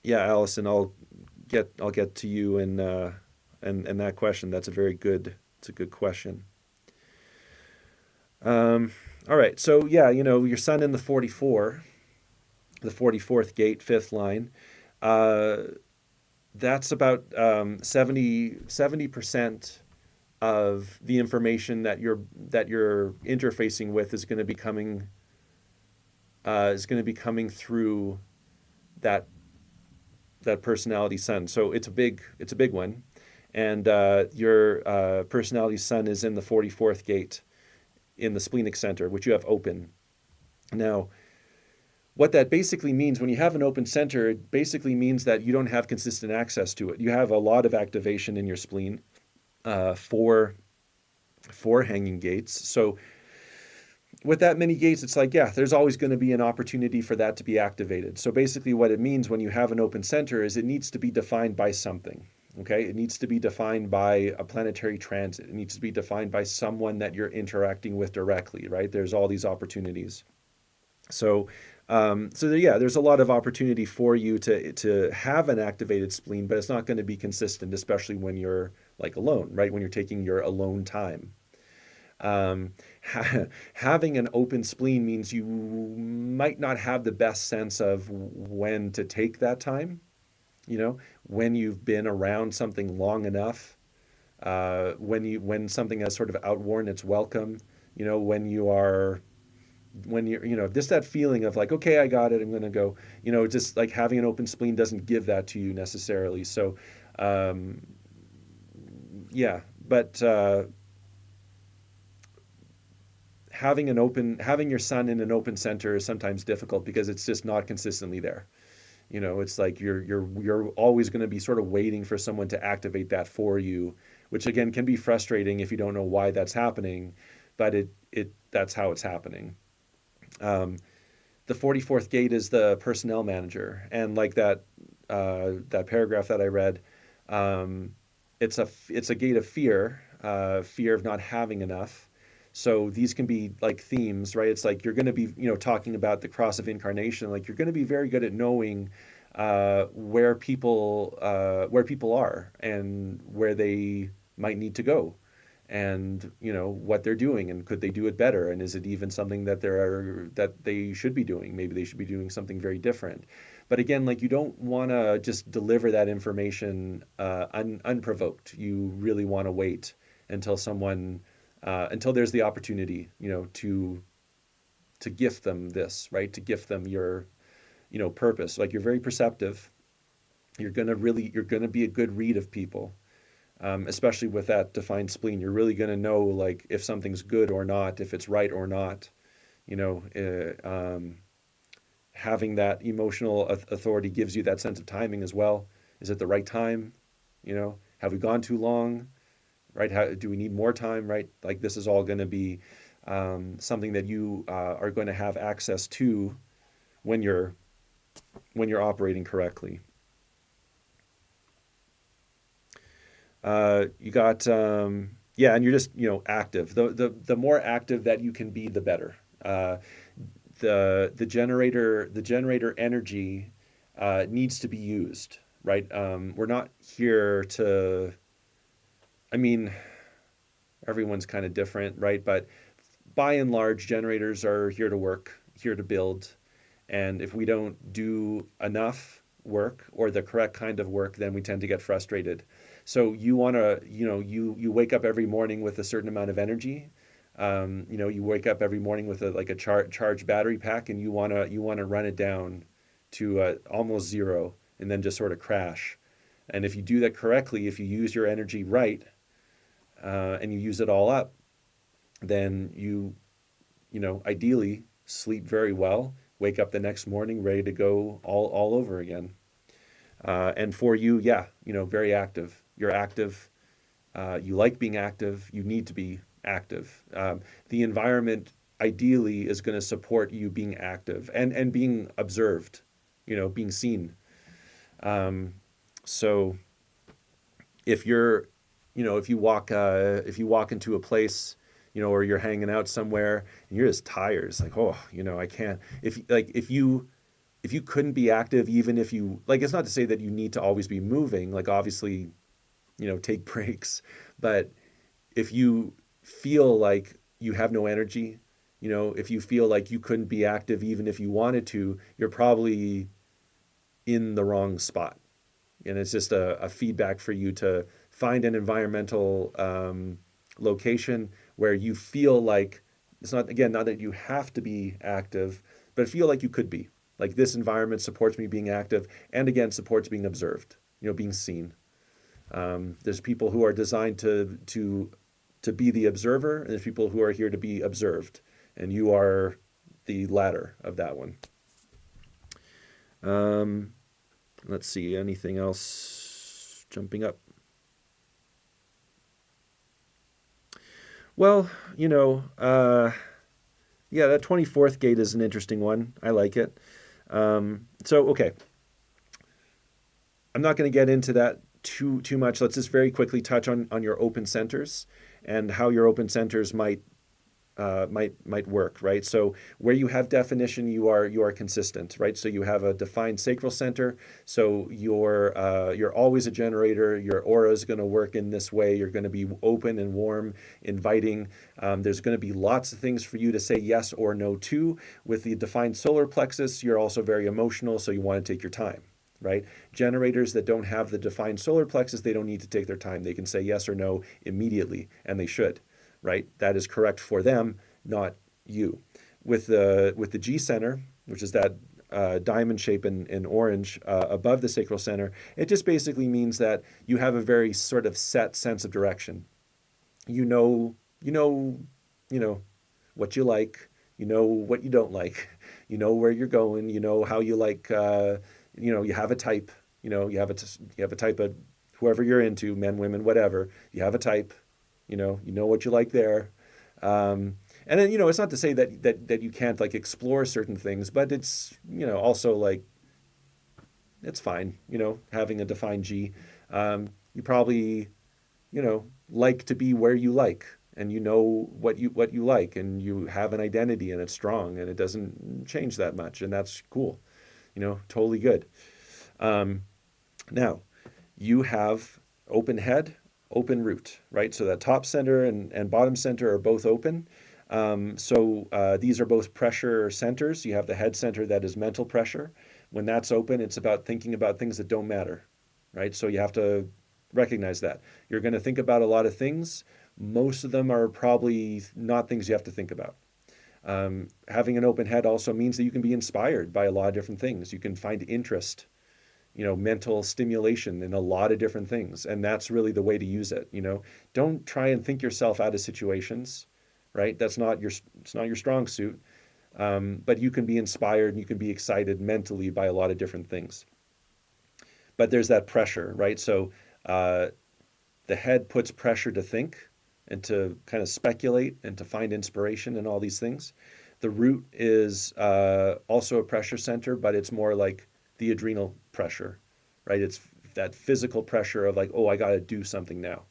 Yeah, Allison, I'll get to you and that question. It's a good question. All right, so yeah, your sun in the 44, the 44th gate, 5th line. That's about 70% of the information that you're interfacing with is going to be coming is going to be coming through that that personality sun. So it's a big one, and your personality sun is in the 44th gate in the splenic center, which you have open. Now, what that basically means when you have an open center, it basically means that you don't have consistent access to it. You have a lot of activation in your spleen for hanging gates. So with that many gates, it's like, yeah, there's always going to be an opportunity for that to be activated. So basically what it means when you have an open center is it needs to be defined by something. Okay, it needs to be defined by a planetary transit. It needs to be defined by someone that you're interacting with directly, right? There's all these opportunities. So, yeah, there's a lot of opportunity for you to have an activated spleen, but it's not going to be consistent, especially when you're like alone, right? When you're taking your alone time. Um, Having an open spleen means you might not have the best sense of when to take that time. You know, when you've been around something long enough, when something has sort of outworn its welcome. You know, when you're, just that feeling of like, okay, I got it, I'm going to go, just like having an open spleen doesn't give that to you necessarily. So, um, yeah, but having your sun in an open center is sometimes difficult because it's just not consistently there. It's like you're always going to be sort of waiting for someone to activate that for you, which again can be frustrating if you don't know why that's happening, but that's how it's happening. Um, the 44th gate is the personnel manager, and like that paragraph that I read, um, it's a gate of fear, fear of not having enough. So these can be like themes, right? It's like you're going to be, talking about the cross of incarnation. Like you're going to be very good at knowing where people are and where they might need to go, and what they're doing, and could they do it better, and is it even something that they should be doing? Maybe they should be doing something very different. But again, like you don't want to just deliver that information unprovoked. You really want to wait until until there's the opportunity, to gift them this, right? To gift them your, purpose. Like you're very perceptive. You're gonna be a good read of people, especially with that defined spleen. You're really gonna know like if something's good or not, if it's right or not. You know, Having that emotional authority gives you that sense of timing as well. Is it the right time? Have we gone too long? Right? How do we need more time? Right? Like this is all going to be something that you are going to have access to when you're operating correctly. You got yeah, and you're just active. The more active that you can be, the better. The generator energy needs to be used. Right? We're not here to. I mean, everyone's kind of different, right? But by and large, generators are here to work, here to build. And if we don't do enough work or the correct kind of work, then we tend to get frustrated. So you want to, you wake up every morning with a certain amount of energy. You wake up every morning with like a charged battery pack, and you want to run it down to almost zero, and then just sort of crash. And if you do that correctly, if you use your energy right, and you use it all up, then ideally sleep very well, wake up the next morning ready to go all over again. And for you, yeah, very active. You're active. You like being active. You need to be active. The environment ideally is going to support you being active and being observed, being seen. So if you're if you walk into a place, or you're hanging out somewhere and you're just tired, it's like, oh, I can't. If you couldn't be active, even if you like, it's not to say that you need to always be moving. Like obviously, take breaks, but if you feel like you have no energy, if you feel like you couldn't be active even if you wanted to, you're probably in the wrong spot. And it's just a feedback for you to find an environmental location where you feel like it's not, again, not that you have to be active, but feel like you could be. Like this environment supports me being active, and again supports being observed. Being seen. There's people who are designed to be the observer, and there's people who are here to be observed, and you are the latter of that one. Let's see, anything else jumping up? Well, yeah, that 24th gate is an interesting one. I like it. Okay, I'm not going to get into that too much. Let's just very quickly touch on your open centers and how your open centers might work, right? So where you have definition, you are consistent, right? So you have a defined sacral center. So you're always a generator. Your aura is going to work in this way. You're going to be open and warm, inviting. There's going to be lots of things for you to say yes or no to. With the defined solar plexus, you're also very emotional, so you want to take your time. Right? Generators that don't have the defined solar plexus, they don't need to take their time. They can say yes or no immediately, and they should. Right? That is correct for them, not you. With the G center, which is that diamond shape in orange above the sacral center, it just basically means that you have a very sort of set sense of direction. You know what you like. You know what you don't like. You know where you're going. You know how you like. You have a type. You have a type of whoever you're into, men, women, whatever. You have a type. You know what you like there. And then, it's not to say that you can't like explore certain things, but it's, also like, it's fine, having a defined G. You probably, like to be where you like, and you know what you like, and you have an identity, and it's strong, and it doesn't change that much, and that's cool, totally good. Now, you have open head, open root, right? So that top center and bottom center are both open. These are both pressure centers. You have the head center that is mental pressure. When that's open, it's about thinking about things that don't matter, right? So you have to recognize that. You're going to think about a lot of things. Most of them are probably not things you have to think about. Having an open head also means that you can be inspired by a lot of different things. You can find interest, mental stimulation in a lot of different things. And that's really the way to use it. Don't try and think yourself out of situations, right? It's not your strong suit. But you can be inspired and you can be excited mentally by a lot of different things. But there's that pressure, right? So the head puts pressure to think and to kind of speculate and to find inspiration in all these things. The root is also a pressure center, but it's more like the adrenal pressure, right? It's that physical pressure of like, oh, I got to do something now.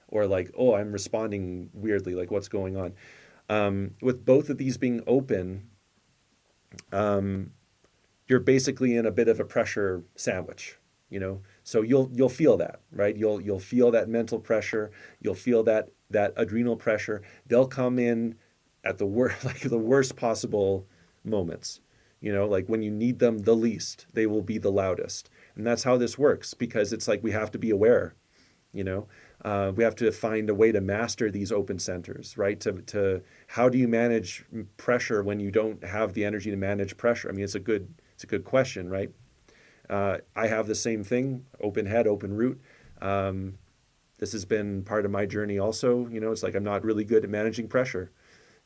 Or like, oh, I'm responding weirdly, like what's going on? With both of these being open, you're basically in a bit of a pressure sandwich, So you'll feel that, right? You'll feel that mental pressure. You'll feel that adrenal pressure. They'll come in at the worst possible moments. Like when you need them the least, they will be the loudest. And that's how this works, because it's like we have to be aware, we have to find a way to master these open centers, right? To how do you manage pressure when you don't have the energy to manage pressure? I mean, it's a good question, right? I have the same thing, open head, open root. This has been part of my journey also. It's like I'm not really good at managing pressure,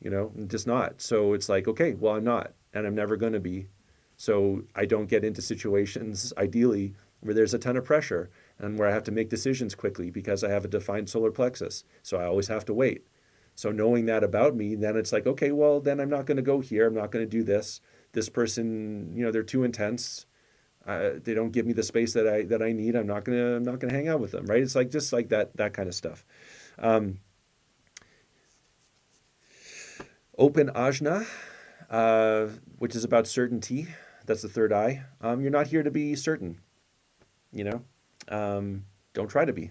I'm just not. So it's like, okay, well, I'm not, and I'm never going to be. So I don't get into situations, ideally, where there's a ton of pressure and where I have to make decisions quickly because I have a defined solar plexus. So I always have to wait. So knowing that about me, then it's like, okay, well, then I'm not going to go here. I'm not going to do this. This person, they're too intense. They don't give me the space that I need. I'm not gonna hang out with them, right? It's like just like that kind of stuff. Open ajna, which is about certainty. That's the third eye. You're not here to be certain. Don't try to be.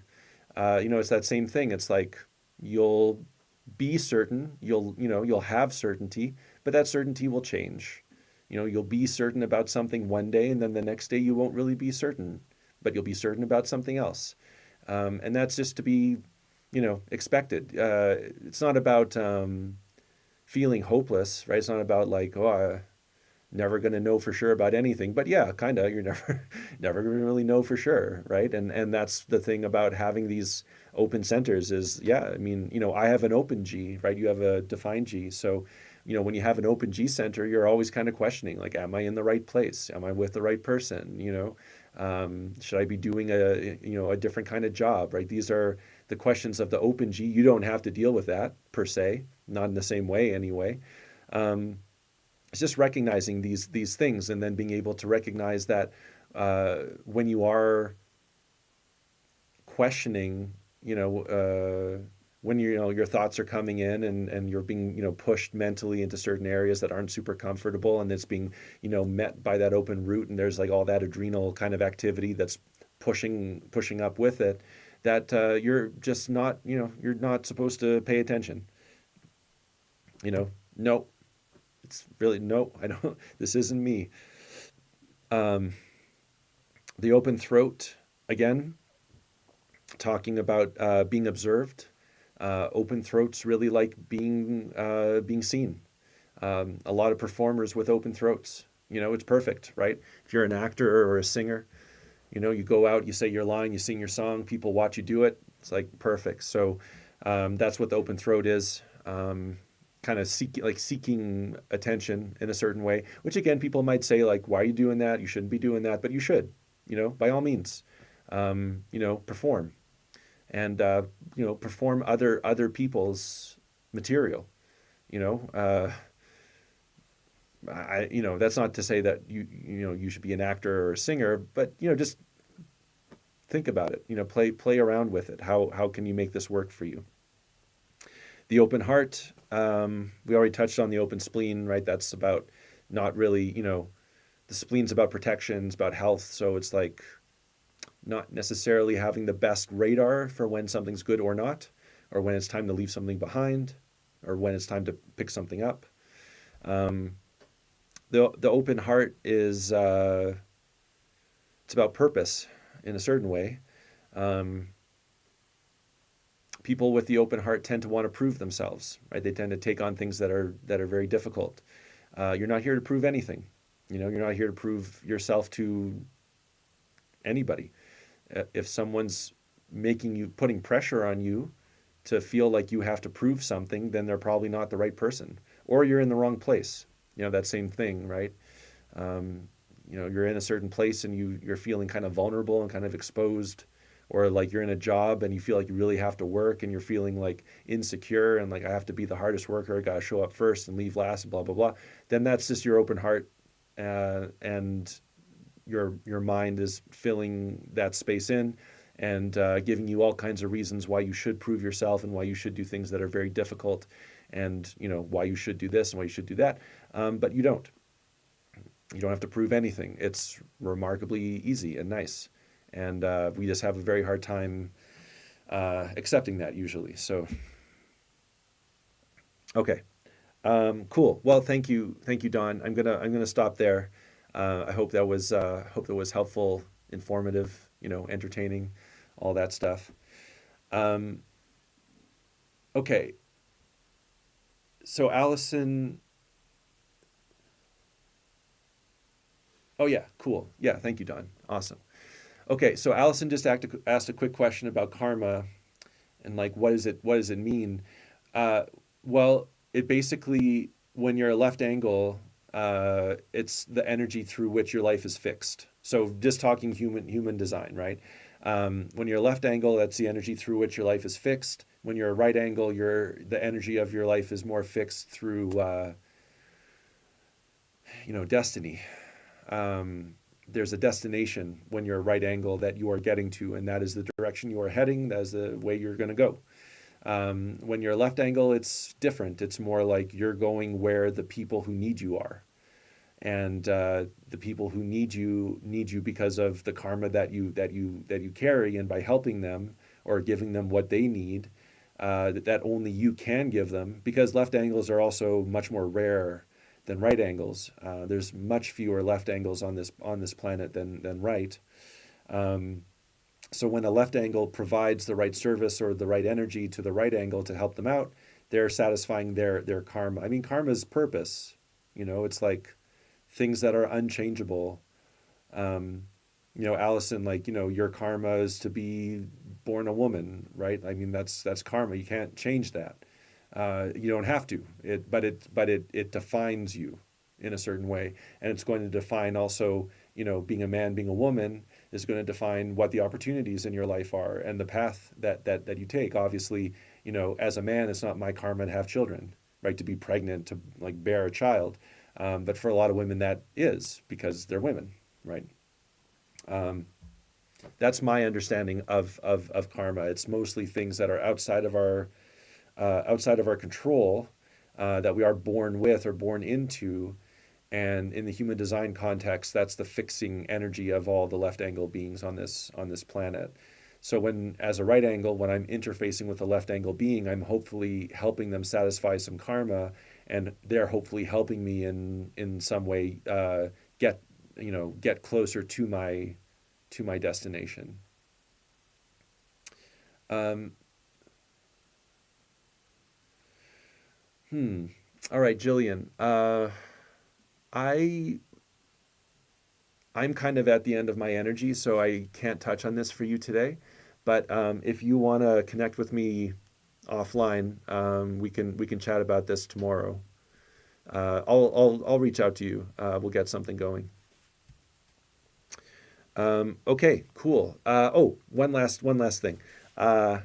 It's that same thing. It's like you'll be certain. You'll have certainty, but that certainty will change. You'll be certain about something one day, and then the next day you won't really be certain, but you'll be certain about something else. And that's just to be, expected. It's not about feeling hopeless, right? It's not about like, never going to know for sure about anything. But yeah, kind of, you're never never going to really know for sure, right? And that's the thing about having these open centers is, yeah, I mean, I have an open G, right? You have a defined G. So, when you have an open G center, you're always kind of questioning, like, am I in the right place? Am I with the right person? Should I be doing a different kind of job, right? These are the questions of the open G. You don't have to deal with that per se, not in the same way anyway. Um, it's just recognizing these things, and then being able to recognize that when you are questioning, when your thoughts are coming in, and you're being pushed mentally into certain areas that aren't super comfortable, and it's being met by that open root, and there's like all that adrenal kind of activity that's pushing up with it, that you're just not you're not supposed to pay attention. No, it's really no, I don't. This isn't me. Um, the open throat again, talking about being observed. Open throats really like being seen. A lot of performers with open throats. It's perfect, right? If you're an actor or a singer, you go out, you say your line, you sing your song, people watch you do it. It's like perfect. So that's what the open throat is. Kind of seeking attention in a certain way, which again, people might say like, why are you doing that? You shouldn't be doing that, but you should, by all means, perform and, perform other people's material, you know, uh, that's not to say that you should be an actor or a singer, but, just think about it, play around with it. How can you make this work for you? The open heart, we already touched on the open spleen, right? That's about not really, the spleen's about protection, it's about health. So it's like not necessarily having the best radar for when something's good or not, or when it's time to leave something behind, or when it's time to pick something up. Um, the open heart is it's about purpose in a certain way. Um, People with the open heart tend to want to prove themselves, right? They tend to take on things that are very difficult. You're not here to prove anything. You're not here to prove yourself to anybody. If someone's putting pressure on you to feel like you have to prove something, then they're probably not the right person, or you're in the wrong place. That same thing, right? Um, you're in a certain place and you're feeling kind of vulnerable and kind of exposed, or like you're in a job and you feel like you really have to work and you're feeling like insecure and like I have to be the hardest worker, I got to show up first and leave last, and blah blah blah. Then that's just your open heart, and your mind is filling that space in, and giving you all kinds of reasons why you should prove yourself and why you should do things that are very difficult, and why you should do this and why you should do that. But you don't. You don't have to prove anything. It's remarkably easy and nice. And we just have a very hard time accepting that usually. So, okay, cool. Well, thank you, Don. I'm gonna stop there. I hope that was helpful, informative, entertaining, all that stuff. Um, okay, so Allison. Oh yeah, cool. Yeah, thank you, Don. Awesome. Okay, so Allison just asked a quick question about karma, and like what does it mean? Uh, well, it basically, when you're a left angle, it's the energy through which your life is fixed. So just talking human design, right? When you're a left angle, that's the energy through which your life is fixed. When you're a right angle, the energy of your life is more fixed through destiny. There's a destination when you're a right angle that you are getting to, and that is the direction you are heading. That is the way you're going to go. When you're a left angle, it's different. It's more like you're going where the people who need you are, and the people who need you because of the karma that you carry, and by helping them or giving them what they need, that only you can give them. Because left angles are also much more rare than right angles. There's much fewer left angles on this planet than right. Um, so when a left angle provides the right service or the right energy to the right angle to help them out, they're satisfying their karma. I mean, karma is purpose. It's like things that are unchangeable. Um, Allison, like, your karma is to be born a woman, right? I mean, that's karma. You can't change that. You don't have to. It defines you in a certain way, and it's going to define also, being a man, being a woman is going to define what the opportunities in your life are and the path that you take. Obviously, as a man, it's not my karma to have children, right? To be pregnant, to like bear a child. But for a lot of women, that is because they're women, right? Um, that's my understanding of karma. It's mostly things that are outside of our control, that we are born with or born into. And in the human design context, that's the fixing energy of all the left angle beings on this planet. So when, as a right angle, when I'm interfacing with a left angle being, I'm hopefully helping them satisfy some karma, and they're hopefully helping me in some way, get get closer to my destination. Um, hmm. All right, Jillian. I I'm kind of at the end of my energy, so I can't touch on this for you today. But if you want to connect with me offline, we can chat about this tomorrow. I'll reach out to you. We'll get something going. Okay, cool. Oh, one last thing. Uh,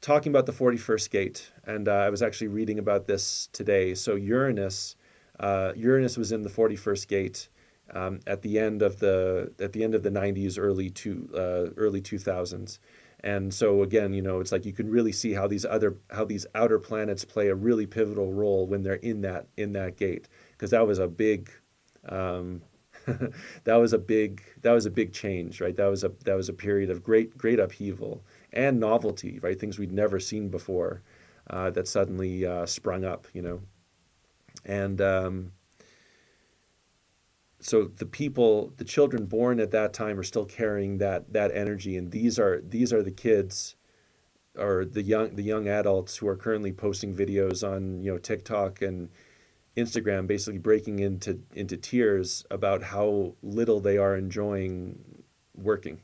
Talking about the 41st gate, and I was actually reading about this today. So Uranus was in the 41st gate, at the end of the 90s, early 2000s. And so again, it's like you can really see how these outer planets play a really pivotal role when they're in that gate, because that was a big um, that was a big change, right? That was a period of great upheaval and novelty, right? Things we'd never seen before, that suddenly sprung up, and so the children born at that time are still carrying that energy, and these are the kids, or the young adults who are currently posting videos on TikTok and Instagram, basically breaking into tears about how little they are enjoying working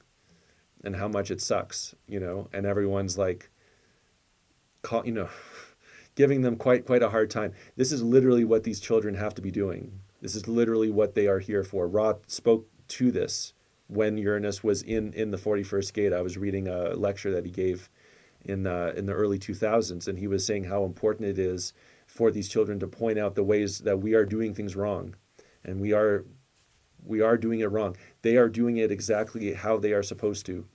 and how much it sucks, and everyone's like, you know, giving them quite a hard time. This is literally what these children have to be doing. This is literally what they are here for. Ra spoke to this when Uranus was in the 41st gate. I was reading a lecture that he gave in the early 2000s, and he was saying how important it is for these children to point out the ways that we are doing things wrong, and we are doing it wrong. They are doing it exactly how they are supposed to.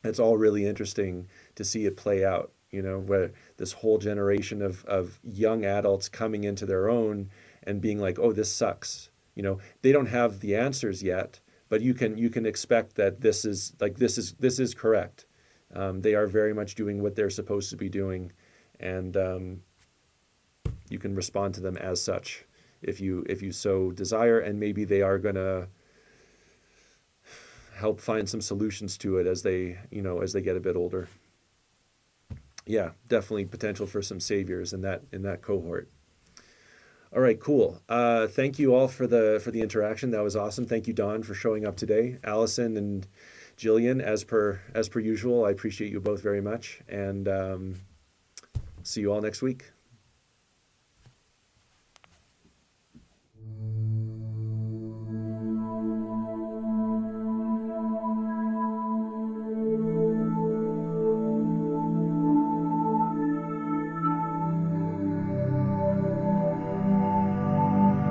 It's all really interesting to see it play out, where this whole generation of young adults coming into their own and being like, oh, this sucks. They don't have the answers yet, but you can expect that this is correct. They are very much doing what they're supposed to be doing, and you can respond to them as such if you so desire, and maybe they are gonna help find some solutions to it as they get a bit older. Yeah, definitely potential for some saviors in that cohort. All right, cool. Thank you all for the interaction. That was awesome. Thank you, Don, for showing up today. Allison and Jillian, as per usual, I appreciate you both very much, and see you all next week.